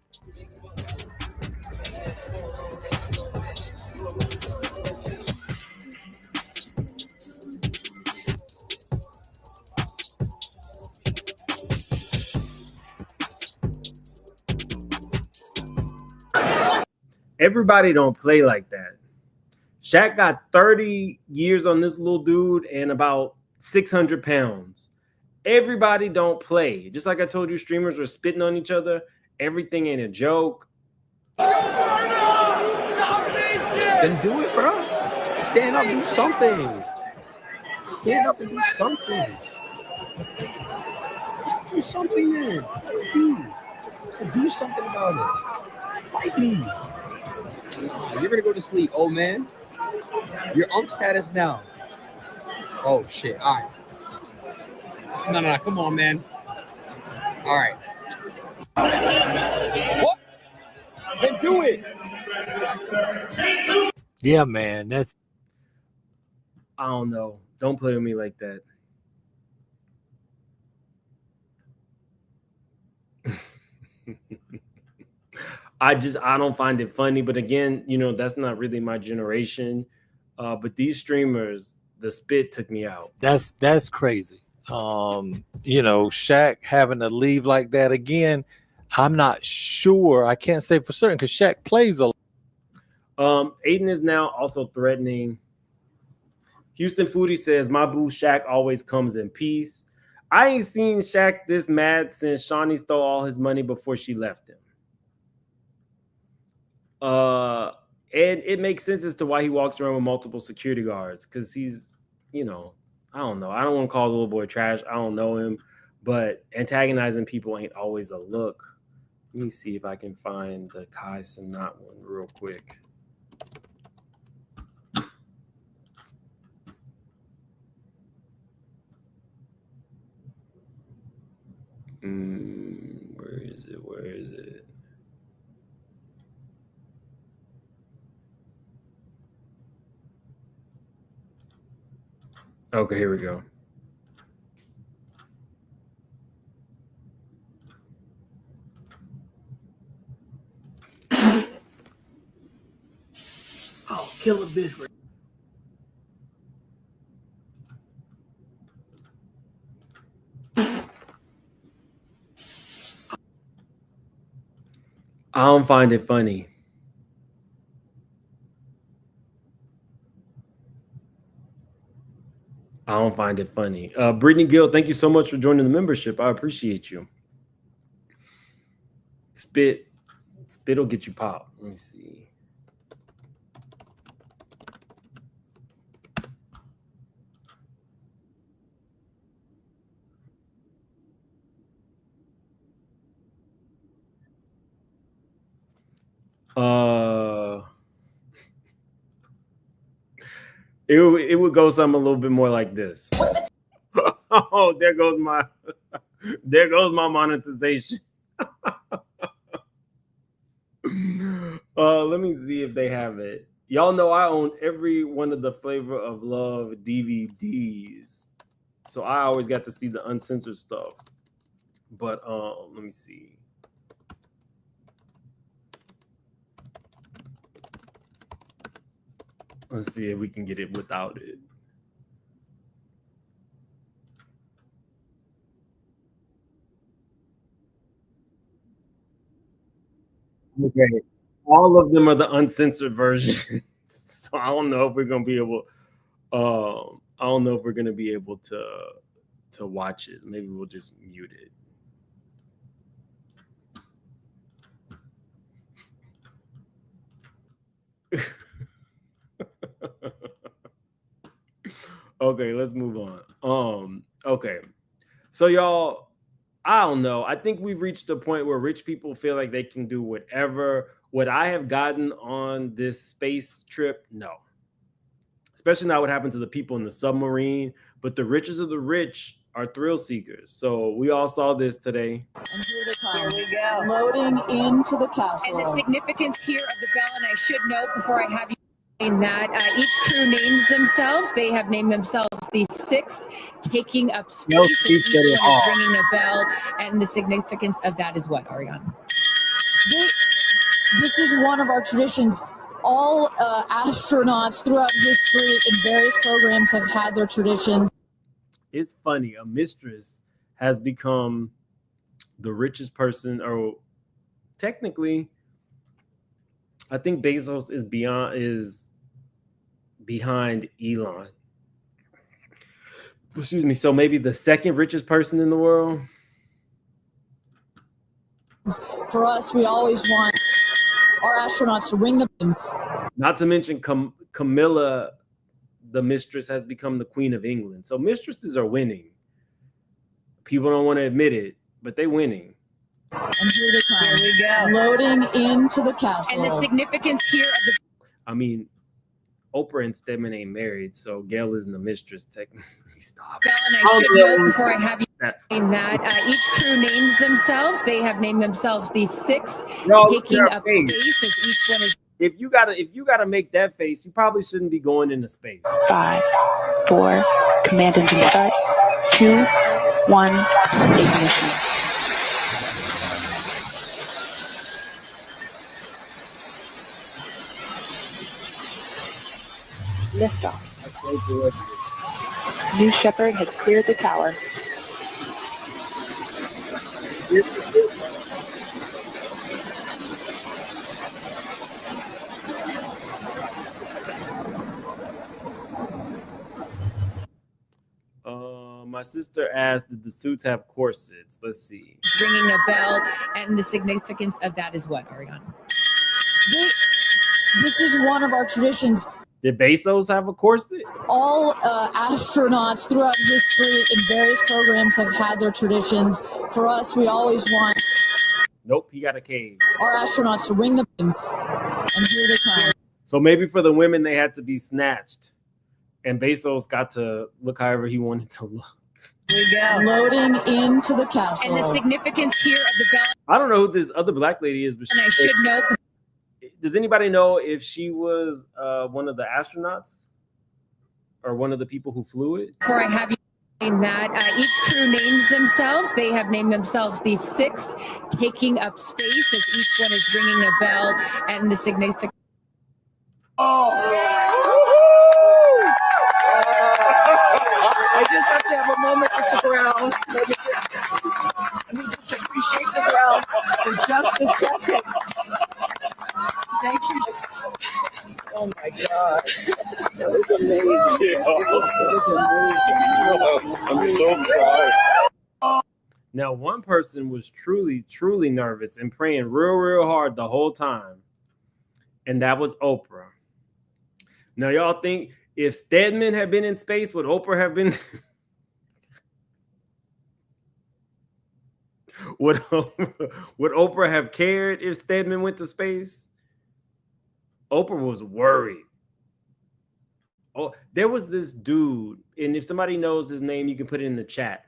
Everybody don't play like that. Shaq got 30 years on this little dude and about 600 pounds. Everybody don't play. Just like I told you, streamers were spitting on each other. Everything ain't a joke. Then do it, bro. Stand up and do something. Stand up and do something. Do something then. So do something about it. Fight me. You're gonna go to sleep, old man. Your status now. Oh shit. All right. No, come on, man. All right. What? Then do it. Yeah, man. That's. I don't know. Don't play with me like that. I don't find it funny. But again, that's not really my generation. But these streamers, the spit took me out. That's crazy. Shaq having to leave like that again. I'm not sure. I can't say for certain because Shaq plays a lot. Aiden is now also threatening. Houston Foodie says, "My boo Shaq always comes in peace." I ain't seen Shaq this mad since Shawnee stole all his money before she left him. And it makes sense as to why he walks around with multiple security guards because he's, I don't know. I don't want to call the little boy trash. I don't know him, but antagonizing people ain't always a look. Let me see if I can find the Kai Cenat one real quick. Where is it? Okay, here we go. I'll kill a bitch for I don't find it funny. I don't find it funny. Brittany Gill, thank you so much for joining the membership. I appreciate you. Spit'll get you popped. Let me see. It would go something a little bit more like this. Oh, there goes my monetization. Let me see if they have it. Y'all know I own every one of the Flavor of Love DVDs, so I always got to see the uncensored stuff. But let me see. Let's see if we can get it without it. Okay, all of them are the uncensored versions, so I don't know if we're gonna be able. I don't know if we're gonna be able to watch it. Maybe we'll just mute it. Okay, let's move on. Okay, so y'all, I don't know. I think we've reached a point where rich people feel like they can do whatever. Would I have gotten on this space trip? No. Especially not what happened to the people in the submarine. But the richest of the rich are thrill seekers. So we all saw this today. And here they come. Here we go. Loading into the capsule. And the significance here of the bell, and I should note before I have you in that each crew names themselves. They have named themselves the 6 taking up space. No, each one is ringing a bell, and the significance of that is what, Ariane? This is one of our traditions. All astronauts throughout history in various programs have had their traditions. It's funny. A mistress has become the richest person, or technically, I think Bezos is behind Elon. Excuse me. So maybe the second richest person in the world. For us, we always want our astronauts to ring the bell. Not to mention Camilla, the mistress, has become the Queen of England. So mistresses are winning. People don't want to admit it, but they're winning. And here they come. Here we go. Loading into the capsule. And the significance here of the... I mean, Oprah and Stedman ain't married, so Gail isn't the mistress technically. Stop. Bell, and I should note before I have you in that each crew names themselves. They have named themselves the 6 taking up space. As each one is. If you gotta make that face, you probably shouldn't be going into space. 5, 4, command engine start. 2, 1, ignition. Liftoff. New Shepard has cleared the tower. My sister asked, did the suits have corsets? Let's see. Ringing a bell, and the significance of that is what, Ariane? This is one of our traditions. Did Bezos have a corset? All astronauts throughout history in various programs have had their traditions. For us, we always want... Nope, he got a cave. Our astronauts to ring the bell, and here they come. So maybe for the women, they had to be snatched. And Bezos got to look however he wanted to look. Here we go. Loading into the capsule. And the significance here of the bell... I don't know who this other black lady is, but and I should note... Does anybody know if she was one of the astronauts? or one of the people who flew it? Before I have you that each crew names themselves. They have named themselves the 6 taking up space as each one is ringing a bell and the significant. I just have to have a moment with the ground. Let me just appreciate the ground for just a second. Thank you. Oh my God. That was amazing. I'm so proud. Now, one person was truly nervous and praying real hard the whole time, and that was Oprah. Now, y'all think if Stedman had been in space, would Oprah have been? would Oprah have cared if Stedman went to space? Oprah was worried. Oh, there was this dude, and if somebody knows his name, you can put it in the chat.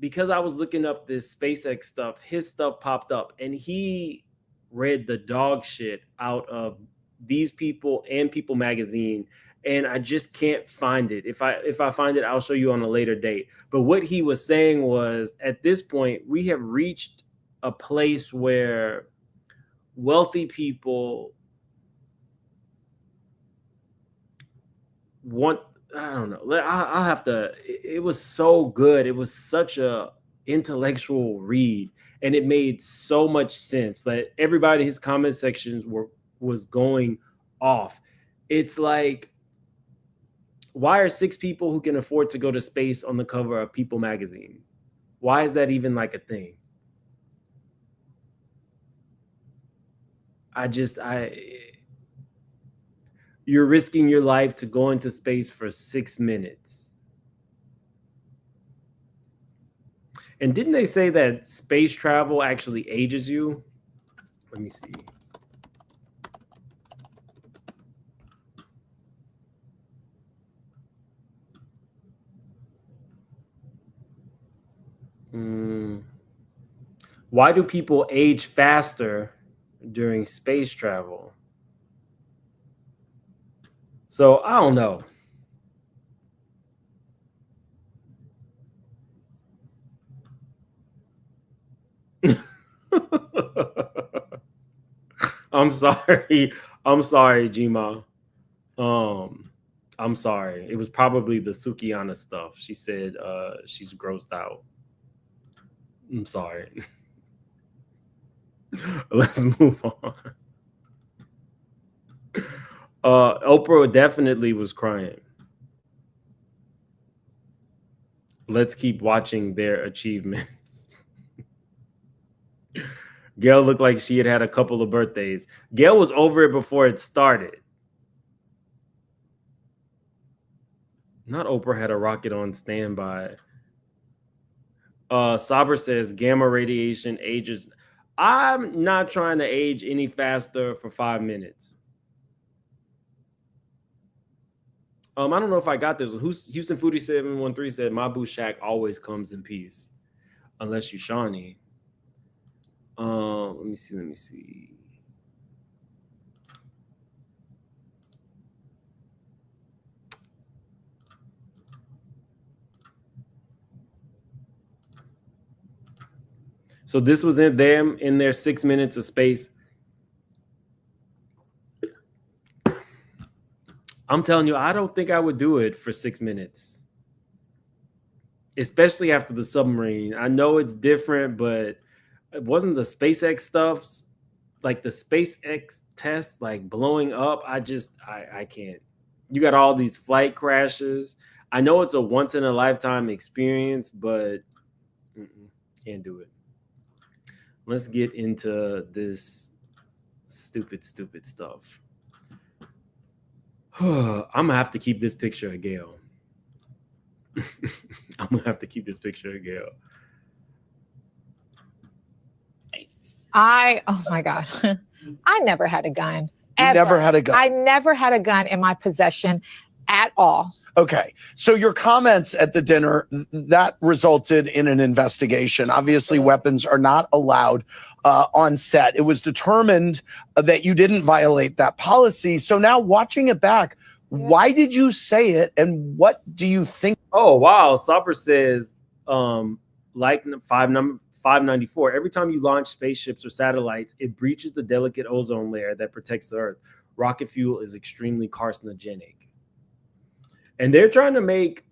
Because I was looking up this SpaceX stuff, his stuff popped up, and he read the dog shit out of these people and People Magazine, and I just can't find it. If I find it, I'll show you on a later date. But what he was saying was, at this point, we have reached a place where wealthy people want, I don't know. I'll have to. It was so good. It was such a intellectual read, and it made so much sense that everybody in his comment sections was going off. It's like, why are 6 people who can afford to go to space on the cover of People Magazine? Why is that even like a thing? You're risking your life to go into space for 6 minutes. And didn't they say that space travel actually ages you? Let me see. Why do people age faster during space travel? So I don't know. I'm sorry, Jima. I'm sorry. It was probably the Sukiyana stuff. She said she's grossed out. I'm sorry. Let's move on. Oprah definitely was crying. Let's keep watching their achievements. Gail looked like she had had a couple of birthdays. Gail was over it before it started. Not Oprah had a rocket on standby. Saber says gamma radiation ages. I'm not trying to age any faster for 5 minutes. I don't know if I got this. Houston Foodie 713 said my boo Shaq always comes in peace, unless you Shawnee. Let me see. So this was in them in their 6 minutes of space. I'm telling you, I don't think I would do it for 6 minutes, especially after the submarine. I know it's different, but it wasn't the SpaceX stuff, like the SpaceX test, like blowing up. I can't. You got all these flight crashes. I know it's a once in a lifetime experience, but can't do it. Let's get into this stupid stuff. I'm gonna have to keep this picture of Gail. I'm gonna have to keep this picture of Gail. Oh my God. I never had a gun. You never had a gun? I never had a gun in my possession at all. Okay. So your comments at the dinner, that resulted in an investigation. Obviously, weapons are not allowed on set. It was determined that you didn't violate that policy. So now watching it back, Why did you say it, and what do you think? Oh wow, Sauber says, like 594. Every time you launch spaceships or satellites, it breaches the delicate ozone layer that protects the Earth. Rocket fuel is extremely carcinogenic, and they're trying to make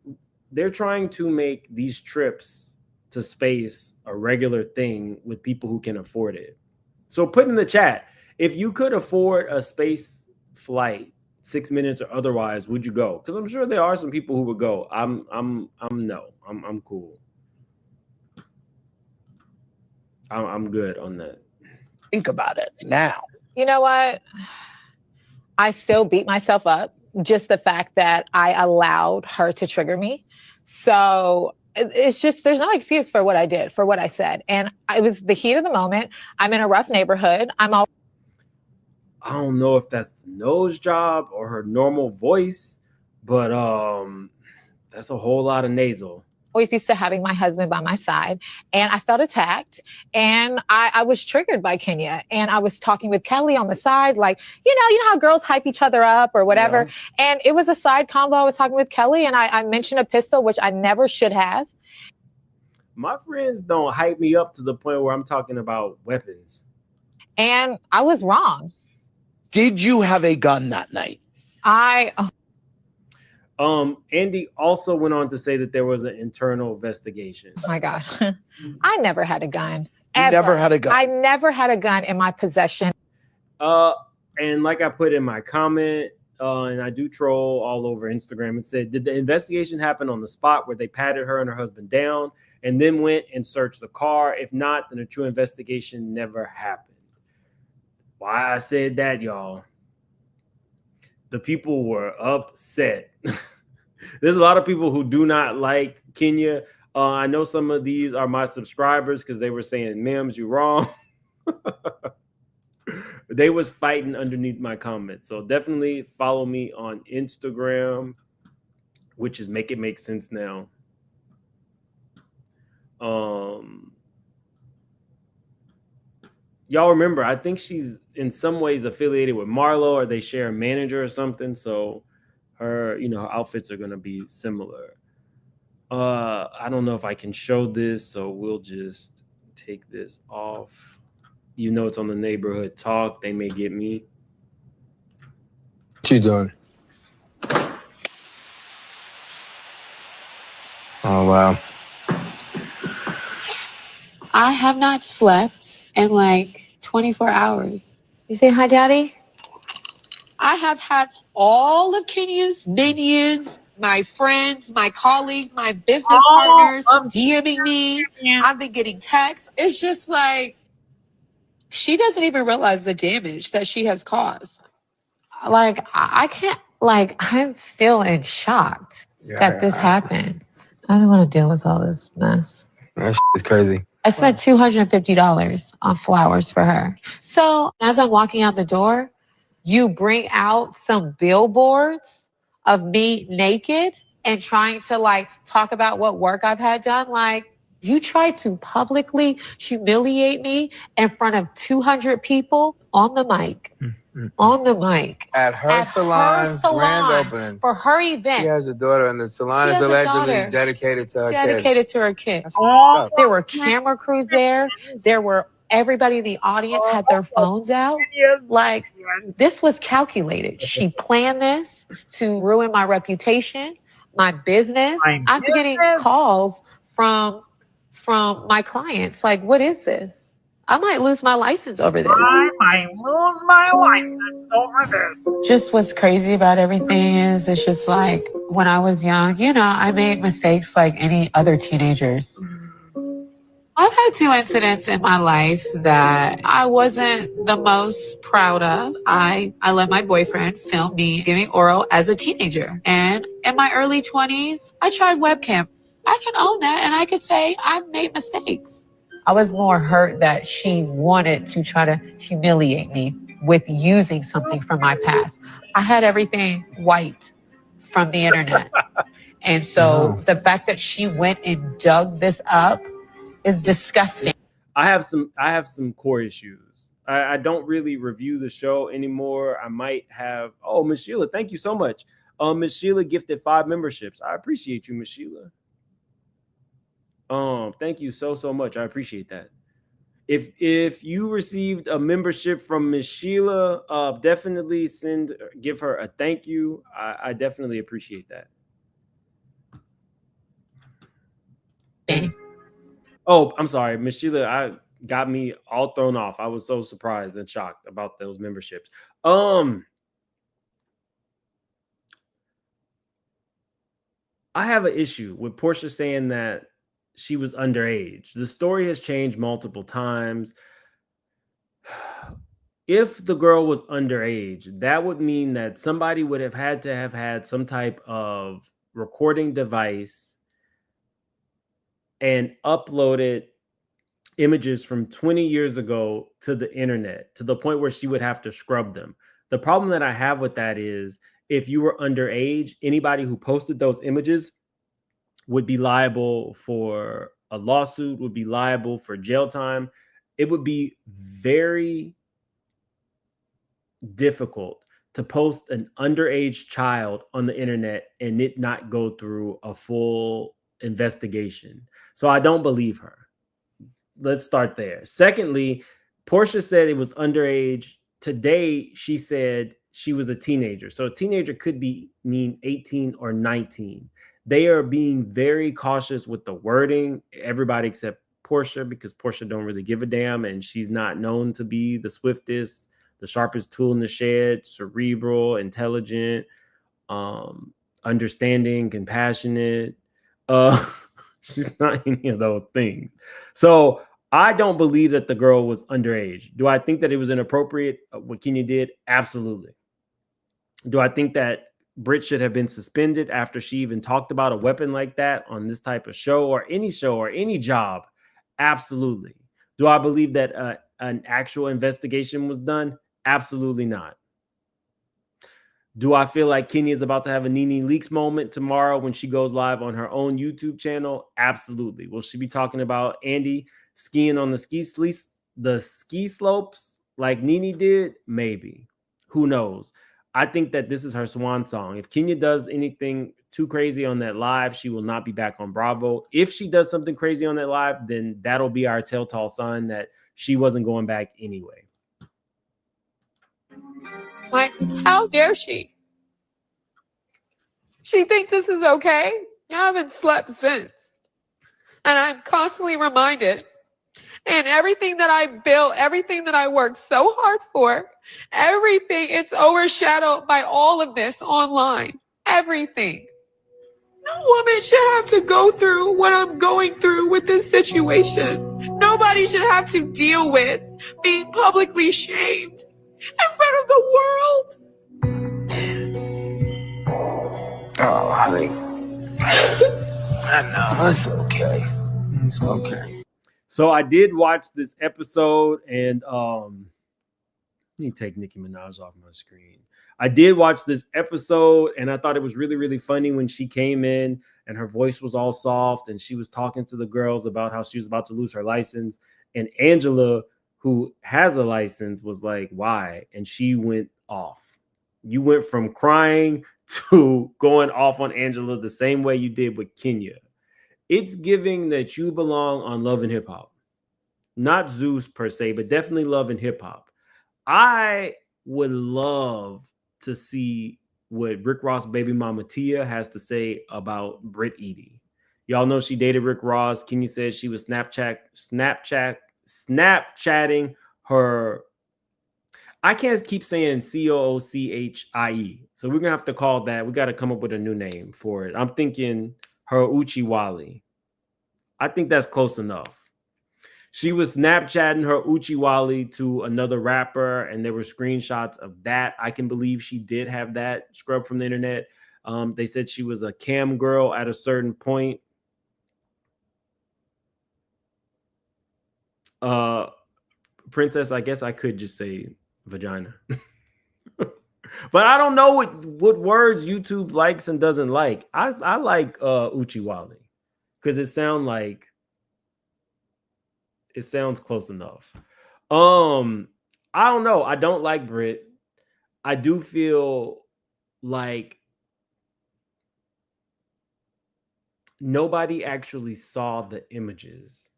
these trips to space a regular thing with people who can afford it. So put in the chat, if you could afford a space flight, 6 minutes or otherwise, would you go? Because I'm sure there are some people who would go. I'm cool. I'm good on that. Think about it now. You know what? I still beat myself up. Just the fact that I allowed her to trigger me. So it's just, there's no excuse for what I did, for what I said. And it was the heat of the moment. I'm in a rough neighborhood. I don't know if that's the nose job or her normal voice, but that's a whole lot of nasal. Always used to having my husband by my side, and I felt attacked, and I was triggered by Kenya, and I was talking with Kelly on the side, like, you know how girls hype each other up or whatever. Yeah. And it was a side combo. I was talking with Kelly, and I mentioned a pistol, which I never should have. My friends don't hype me up to the point where I'm talking about weapons. And I was wrong. Did you have a gun that night? Andy also went on to say that there was an internal investigation. Oh my God. I never had a gun. You never had a gun? I never had a gun in my possession. And like I put in my comment, and I do troll all over Instagram, it said, did the investigation happen on the spot where they patted her and her husband down and then went and searched the car? If not, then a true investigation never happened. Why I said that, y'all? The people were upset. There's a lot of people who do not like Kenya. I know some of these are my subscribers because they were saying, Mims, you wrong. They was fighting underneath my comments. So definitely follow me on Instagram, which is Make It Make Sense Now. Y'all remember, I think she's in some ways affiliated with Marlo, or they share a manager or something. So her, her outfits are going to be similar. I don't know if I can show this, so we'll just take this off. It's on the neighborhood talk. They may get me. What you doing? Oh, wow. I have not slept in like 24 hours. You say hi, Daddy? I have had all of Kenya's minions, my friends, my colleagues, my business partners DMing me. I've been getting texts. It's just like, she doesn't even realize the damage that she has caused. Like, I can't, like, I'm still in shock that this happened. I don't want to deal with all this mess. That shit is crazy. I spent $250 on flowers for her. So as I'm walking out the door, you bring out some billboards of me naked and trying to like talk about what work I've had done. Like, you tried to publicly humiliate me in front of 200 people on the mic. On the mic. At her salon, grand opening. For her event. She has a daughter, and the salon is allegedly dedicated to her kid. Dedicated to her kid. There were camera crews there. There were everybody in the audience had their phones out. Like, this was calculated. She planned this to ruin my reputation, my business. I'm getting calls from my clients. Like, what is this? I might lose my license over this. I might lose my license over this. Just what's crazy about everything is it's just like when I was young, I made mistakes like any other teenagers. I've had 2 incidents in my life that I wasn't the most proud of. I let my boyfriend film me giving oral as a teenager. And in my early 20s, I tried webcam. I can own that, and I could say I made mistakes. I was more hurt that she wanted to try to humiliate me with using something from my past. I had everything wiped from the internet. And so the fact that she went and dug this up is disgusting. I have some core issues. I don't really review the show anymore. I might have, Miss Sheila, thank you so much. Miss Sheila gifted 5 memberships. I appreciate you, Miss Sheila. Thank you so much. I appreciate that. If you received a membership from Miss Sheila, definitely give her a thank you. I definitely appreciate that. Oh, I'm sorry, Miss Sheila. I got me all thrown off. I was so surprised and shocked about those memberships. I have an issue with Porsha saying that she was underage. The story has changed multiple times. If the girl was underage, that would mean that somebody would have had to have had some type of recording device and uploaded images from 20 years ago to the internet to the point where she would have to scrub them. The problem that I have with that is if you were underage, anybody who posted those images would be liable for a lawsuit, would be liable for jail time. It would be very difficult to post an underage child on the internet and it not go through a full investigation. So I don't believe her. Let's start there. Secondly, Porsha said it was underage. Today, she said she was a teenager. So a teenager could mean 18 or 19. They are being very cautious with the wording. Everybody except Porsha, because Porsha don't really give a damn, and she's not known to be the swiftest, the sharpest tool in the shed, cerebral, intelligent, understanding, compassionate. She's not any of those things. So I don't believe that the girl was underage. Do I think that it was inappropriate what Kenya did? Absolutely. Do I think that Brit should have been suspended after she even talked about a weapon like that on this type of show or any job? Absolutely. Do I believe that an actual investigation was done? Absolutely not. Do I feel like Kenya is about to have a Nene Leakes moment tomorrow when she goes live on her own YouTube channel? Absolutely. Will she be talking about Andy skiing on the ski slopes like Nene did? Maybe. Who knows? I think that this is her swan song. If Kenya does anything too crazy on that live, she will not be back on Bravo. If she does something crazy on that live, then that'll be our telltale sign that she wasn't going back anyway. Like, how dare she? She thinks this is okay. I haven't slept since. And I'm constantly reminded. And everything that I built, everything that I worked so hard for, everything, it's overshadowed by all of this online. Everything. No woman should have to go through what I'm going through with this situation. Nobody should have to deal with being publicly shamed in front of the world. Oh, honey. I know, it's okay. It's okay. So I did watch this episode, and let me take Nicki Minaj off my screen. I did watch this episode, and I thought it was really, really funny when she came in and her voice was all soft, and she was talking to the girls about how she was about to lose her license. And Angela, who has a license, was like, why? And she went off. You went from crying to going off on Angela the same way you did with Kenya. It's giving that you belong on Love and Hip Hop. Not Zeus per se, but definitely Love and Hip Hop. I would love to see what Rick Ross' baby mama Tia has to say about Brit Eady. Y'all know she dated Rick Ross. Kenya said she was Snapchatting her. I can't keep saying Coochie. So we're going to have to call that. We got to come up with a new name for it. I'm thinking her Uchiwali. I think that's close enough. She was Snapchatting her Uchiwali to another rapper, and there were screenshots of that. I can believe she did have that scrubbed from the internet. They said she was a cam girl at a certain point. Princess, I guess I could just say vagina. But I don't know what words YouTube likes and doesn't like. I like Uchiwali because it sounds close enough. I don't know. I don't like Brit. I do feel like nobody actually saw the images.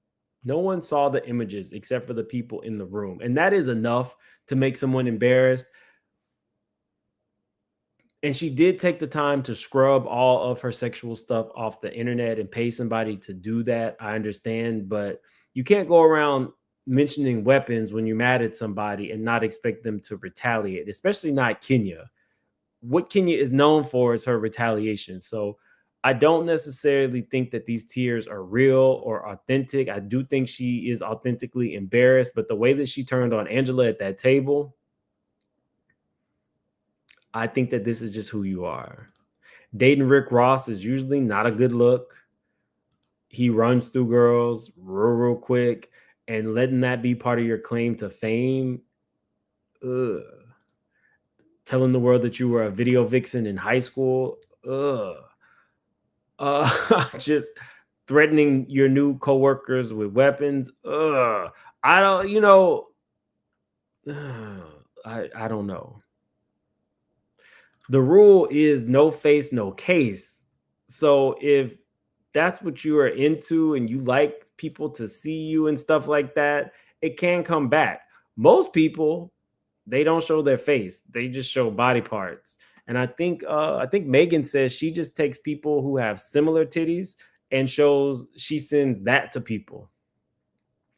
No one saw the images except for the people in the room. And that is enough to make someone embarrassed. And she did take the time to scrub all of her sexual stuff off the internet and pay somebody to do that. I understand, but you can't go around mentioning weapons when you're mad at somebody and not expect them to retaliate, especially not Kenya. What Kenya is known for is her retaliation. So I don't necessarily think that these tears are real or authentic. I do think she is authentically embarrassed, but the way that she turned on Angela at that table, I think that this is just who you are. Dating Rick Ross is usually not a good look. He runs through girls real quick, and letting that be part of your claim to fame. Ugh. Telling the world that you were a video vixen in high school. Ugh. Just threatening your new coworkers with weapons. Ugh. I don't, you know, I don't know. The rule is no face, no case. So if that's what you are into and you like people to see you and stuff like that, it can come back. Most people, they don't show their face. They just show body parts. And I think Megan says she just takes people who have similar titties and she sends that to people.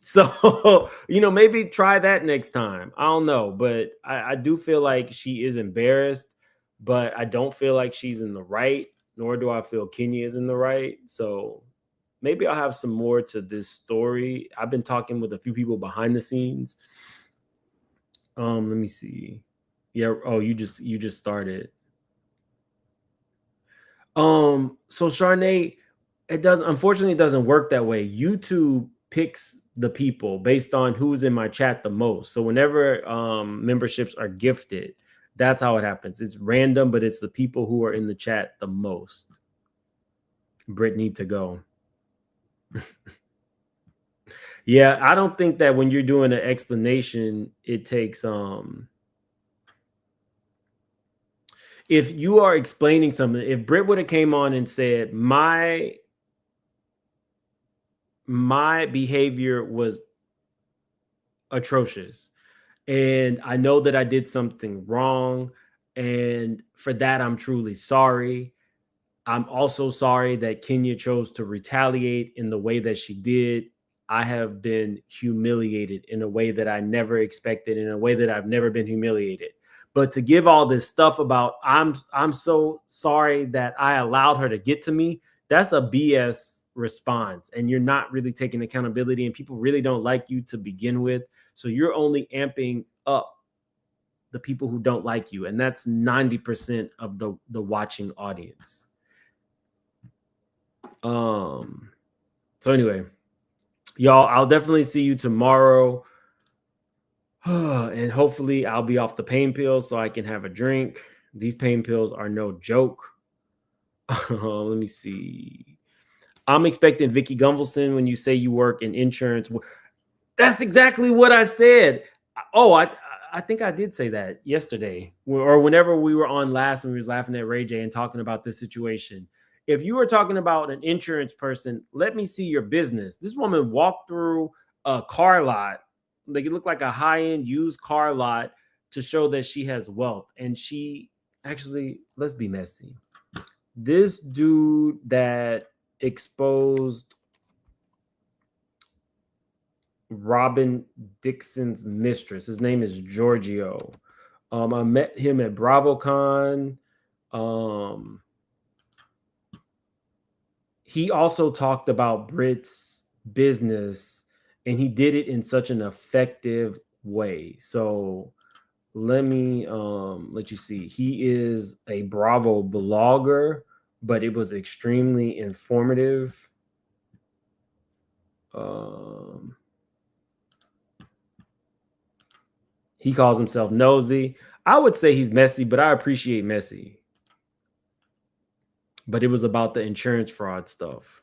So, maybe try that next time. I don't know, but I do feel like she is embarrassed, but I don't feel like she's in the right, nor do I feel Kenya is in the right. So maybe I'll have some more to this story. I've been talking with a few people behind the scenes. Let me see. Yeah. Oh, you just started. So Charnay, unfortunately, it doesn't work that way. YouTube picks the people based on who's in my chat the most. So whenever memberships are gifted, that's how it happens. It's random, but it's the people who are in the chat the most. Brit need to go. Yeah, I don't think that when you're doing an explanation, it takes if you are explaining something, if Brit would have came on and said my behavior was atrocious and I know that I did something wrong, and for that I'm truly sorry. I'm also sorry that Kenya chose to retaliate in the way that she did. I have been humiliated in a way that I never expected, in a way that I've never been humiliated. But to give all this stuff about I'm so sorry that I allowed her to get to me, that's a BS response. And you're not really taking accountability, and people really don't like you to begin with. So you're only amping up the people who don't like you. And that's 90% of the watching audience. So anyway, y'all, I'll definitely see you tomorrow. And hopefully I'll be off the pain pills so I can have a drink. These pain pills are no joke. Let me see. I'm expecting Vicky Gunvalson when you say you work in insurance. That's exactly what I said. Oh, I think I did say that yesterday or whenever we were on last when we was laughing at Ray J and talking about this situation. If you were talking about an insurance person, let me see your business. This woman walked through a car lot. Like it looked like a high-end used car lot to show that she has wealth. And she actually, let's be messy. This dude that exposed Robin Dixon's mistress, his name is Giorgio. I met him at BravoCon. He also talked about Brit's business, and he did it in such an effective way. So let me let you see. He is a Bravo blogger, but it was extremely informative. He calls himself nosy. I would say he's messy, but I appreciate messy. But it was about the insurance fraud stuff.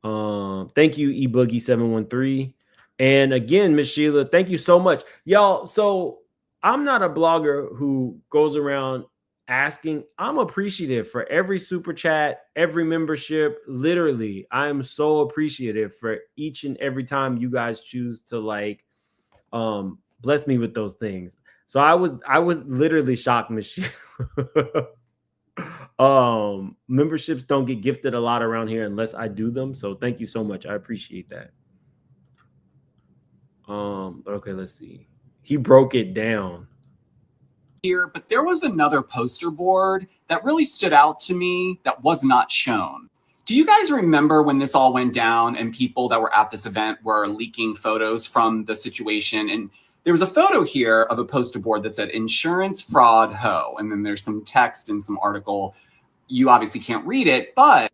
Thank you, eBoogie713. And again, Miss Sheila, thank you so much. Y'all, so I'm not a blogger who goes around asking. I'm appreciative for every super chat, every membership. Literally, I'm so appreciative for each and every time you guys choose to like bless me with those things. So I was literally shocked, Michelle. Memberships don't get gifted a lot around here unless I do them. So thank you so much. I appreciate that. Okay, let's see. He broke it down here, but there was another poster board that really stood out to me that was not shown. Do you guys remember when this all went down and people that were at this event were leaking photos from the situation? And there was a photo here of a poster board that said insurance fraud ho. And then there's some text and some article. You obviously can't read it, but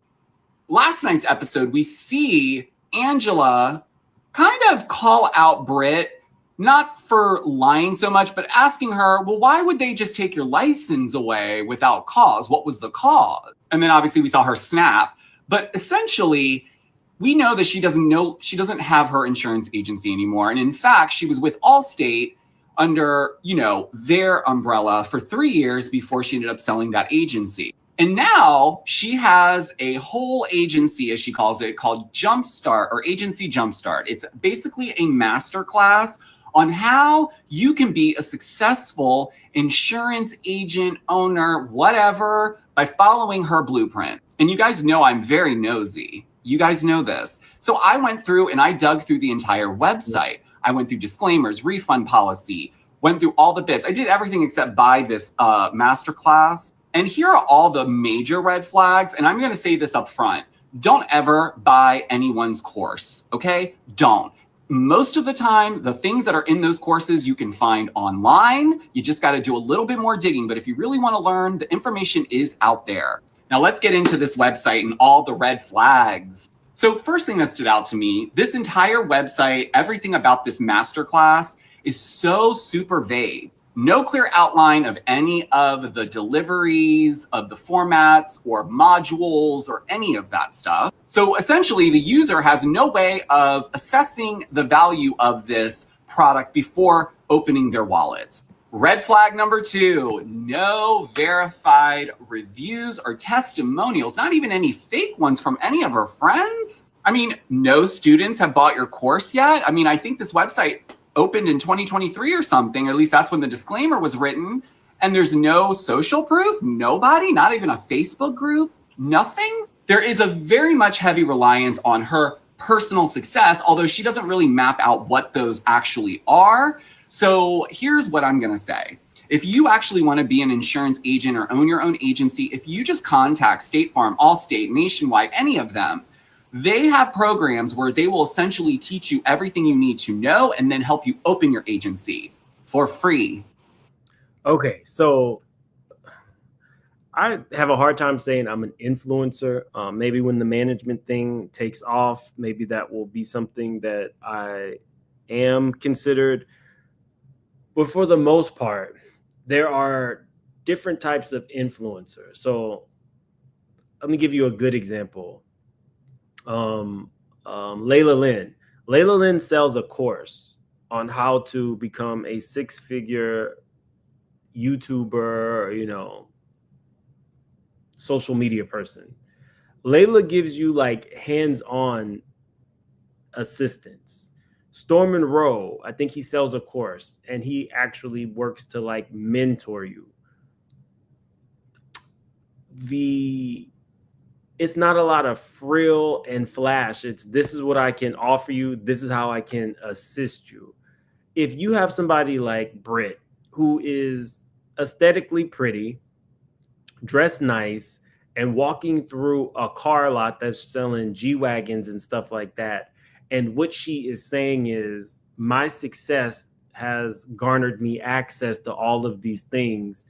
last night's episode, we see Angela kind of call out Brit, not for lying so much, but asking her, well, why would they just take your license away without cause? What was the cause? And then obviously we saw her snap, but essentially we know that she doesn't have her insurance agency anymore. And in fact, she was with Allstate under, their umbrella for 3 years before she ended up selling that agency. And now she has a whole agency, as she calls it, called Jumpstart or Agency Jumpstart. It's basically a masterclass on how you can be a successful insurance agent, owner, whatever, by following her blueprint. And you guys know I'm very nosy. You guys know this. So I went through and I dug through the entire website. I went through disclaimers, refund policy, went through all the bits. I did everything except buy this masterclass. And here are all the major red flags. And I'm going to say this up front. Don't ever buy anyone's course, okay? Don't. Most of the time, the things that are in those courses you can find online. You just got to do a little bit more digging. But if you really want to learn, the information is out there. Now let's get into this website and all the red flags. So first thing that stood out to me, this entire website, everything about this masterclass is so super vague. No clear outline of any of the deliveries, of the formats or modules or any of that stuff. So essentially, the user has no way of assessing the value of this product before opening their wallets. Red flag number 2, no verified reviews or testimonials, not even any fake ones from any of her friends. I mean, no students have bought your course yet. I mean, I think this website opened in 2023 or something, or at least that's when the disclaimer was written, and there's no social proof, nobody, not even a Facebook group, nothing. There is a very much heavy reliance on her personal success, although she doesn't really map out what those actually are. So here's what I'm gonna say. If you actually wanna be an insurance agent or own your own agency, if you just contact State Farm, Allstate, Nationwide, any of them, they have programs where they will essentially teach you everything you need to know and then help you open your agency for free. Okay, so I have a hard time saying I'm an influencer. Maybe when the management thing takes off, maybe that will be something that I am considered. But for the most part, there are different types of influencers. So let me give you a good example. Layla Lynn. Layla Lynn sells a course on how to become a 6-figure YouTuber, social media person. Layla gives you like hands-on assistance. Storm and Rowe, I think he sells a course and he actually works to like mentor you. It's not a lot of frill and flash. It's this is what I can offer you. This is how I can assist you. If you have somebody like Brit, who is aesthetically pretty, dressed nice, and walking through a car lot that's selling G-Wagons and stuff like that, and what she is saying is, my success has garnered me access to all of these things,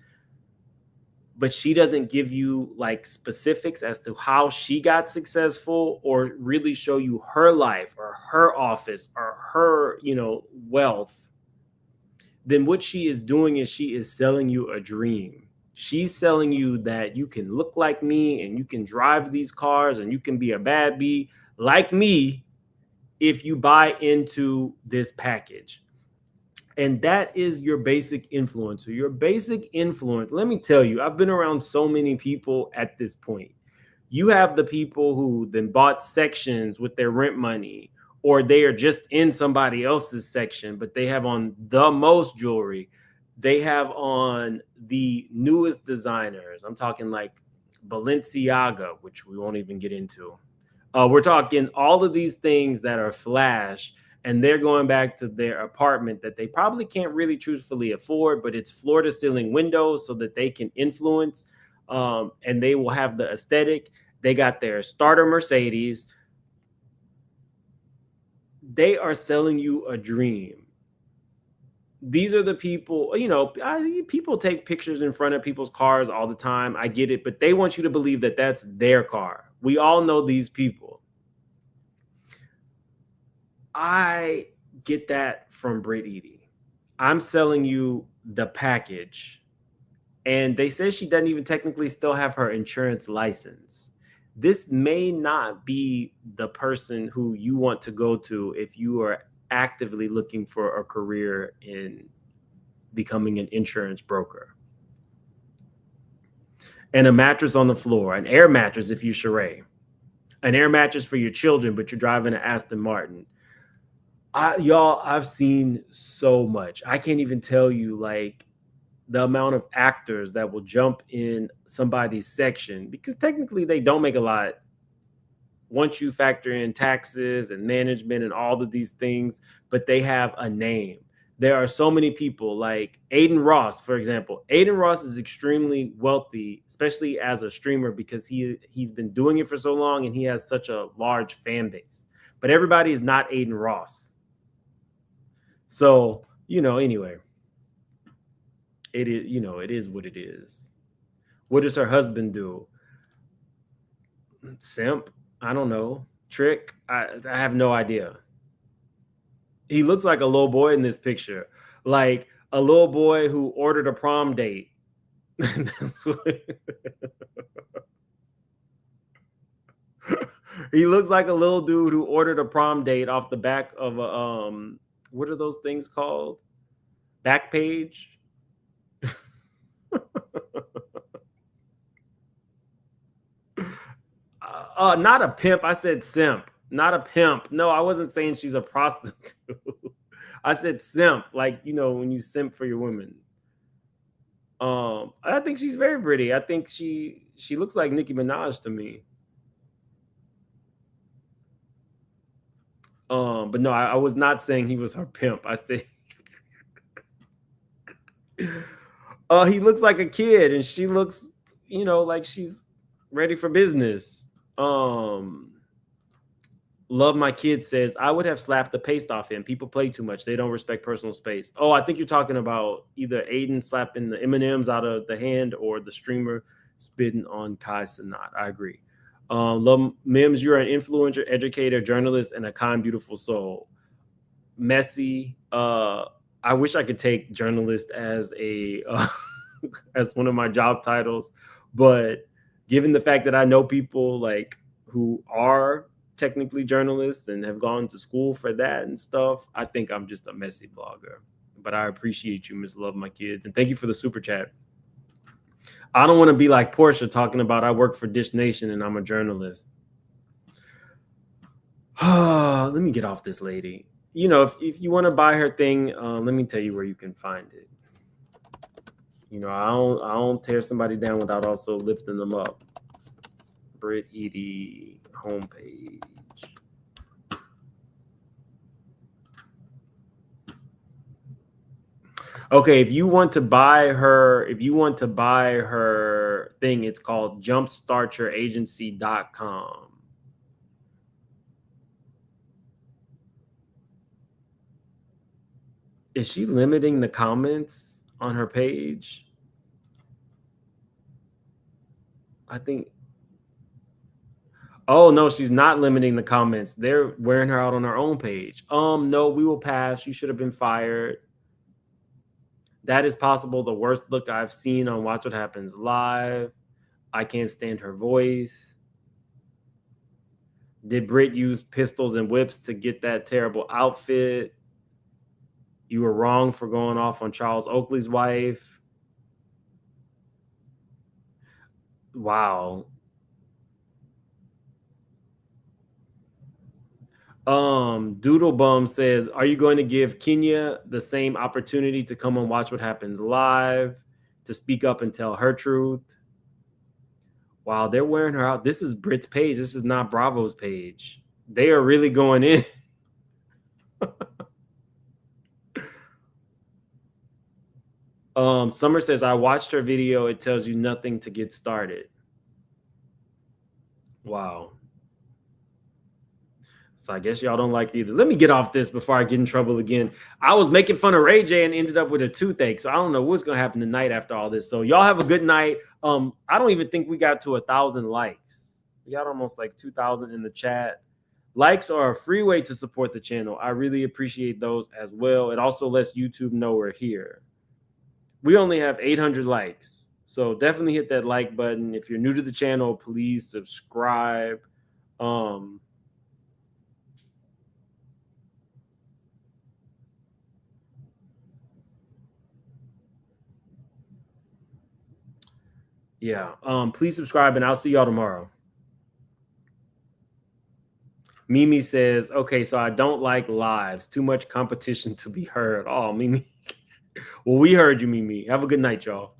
but she doesn't give you like specifics as to how she got successful or really show you her life or her office or her, wealth, then what she is doing is she is selling you a dream. She's selling you that you can look like me and you can drive these cars and you can be a bad bee like me if you buy into this package. And that is your basic influencer. Your basic influence, let me tell you, I've been around so many people at this point. You have the people who then bought sections with their rent money, or they are just in somebody else's section, but they have on the most jewelry. They have on the newest designers. I'm talking like Balenciaga, which we won't even get into. We're talking all of these things that are flash, and they're going back to their apartment that they probably can't really truthfully afford, but it's floor to ceiling windows so that they can influence, and they will have the aesthetic. They got their starter Mercedes. They are selling you a dream. These are the people, people take pictures in front of people's cars all the time. I get it, but they want you to believe that that's their car. We all know these people. I get that from Brit Eady. I'm selling you the package. And they say she doesn't even technically still have her insurance license. This may not be the person who you want to go to if you are actively looking for a career in becoming an insurance broker. And a mattress on the floor, an air mattress if you Sheree, an air mattress for your children, but you're driving an Aston Martin. Y'all, I've seen so much. I can't even tell you like the amount of actors that will jump in somebody's section, because technically they don't make a lot once you factor in taxes and management and all of these things, but they have a name. There are so many people like Aiden Ross, for example. Aiden Ross is extremely wealthy, especially as a streamer, because he's been doing it for so long and he has such a large fan base. But everybody is not Aiden Ross. So, anyway, it is, it is what it is. What does her husband do? Simp? I don't know. Trick? I have no idea. He looks like a little boy in this picture, like a little boy who ordered a prom date. That's what he looks like, a little dude who ordered a prom date off the back of a what are those things called? Back page. Not a pimp. I said simp. Not a pimp. No, I wasn't saying she's a prostitute. I said simp, like, when you simp for your women. I think she's very pretty. I think she looks like Nicki Minaj to me. But no, I was not saying he was her pimp. I said he looks like a kid, and she looks, like she's ready for business. Love My Kid says, I would have slapped the paste off him. People play too much. They don't respect personal space. Oh, I think you're talking about either Aiden slapping the M&Ms out of the hand or the streamer spitting on Kai Sanat. I agree. Love Mims, you're an influencer, educator, journalist, and a kind, beautiful soul. Messy. I wish I could take journalist as a as one of my job titles, but given the fact that I know people like who are technically journalists and have gone to school for that and stuff, I think I'm just a messy blogger. But I appreciate you, Miss Love My Kids, and thank you for the super chat. I don't want to be like Porsha talking about I work for Dish Nation and I'm a journalist. Let me get off this lady. If you want to buy her thing, let me tell you where you can find it. I don't tear somebody down without also lifting them up. Brit Eady homepage. Okay, if you want to buy her thing, it's called jumpstartyouragency.com. Is she limiting the comments on her page? I think. Oh, no, she's not limiting the comments. They're wearing her out on her own page. No, we will pass. You should have been fired. That is possible. The worst look I've seen on Watch What Happens Live. I can't stand her voice. Did Brit use pistols and whips to get that terrible outfit? You were wrong for going off on Charles Oakley's wife. Wow. Doodle Bum says, are you going to give Kenya the same opportunity to come and watch what happens live, to speak up and tell her truth? Wow, they're wearing her out. This is Brit's page. This is not Bravo's page. They are really going in. Summer says, I watched her video. It tells you nothing to get started. Wow. So I guess y'all don't like either. Let me get off this before I get in trouble again. I was making fun of Ray J and ended up with a toothache. So I don't know what's going to happen tonight after all this. So y'all have a good night. I don't even think we got to 1,000 likes. We got almost like 2,000 in the chat. Likes are a free way to support the channel. I really appreciate those as well. It also lets YouTube know we're here. We only have 800 likes. So definitely hit that like button. If you're new to the channel, please subscribe. Yeah. Please subscribe and I'll see y'all tomorrow. Mimi says, okay, so I don't like lives. Too much competition to be heard. Oh, Mimi. Well, we heard you, Mimi. Have a good night, y'all.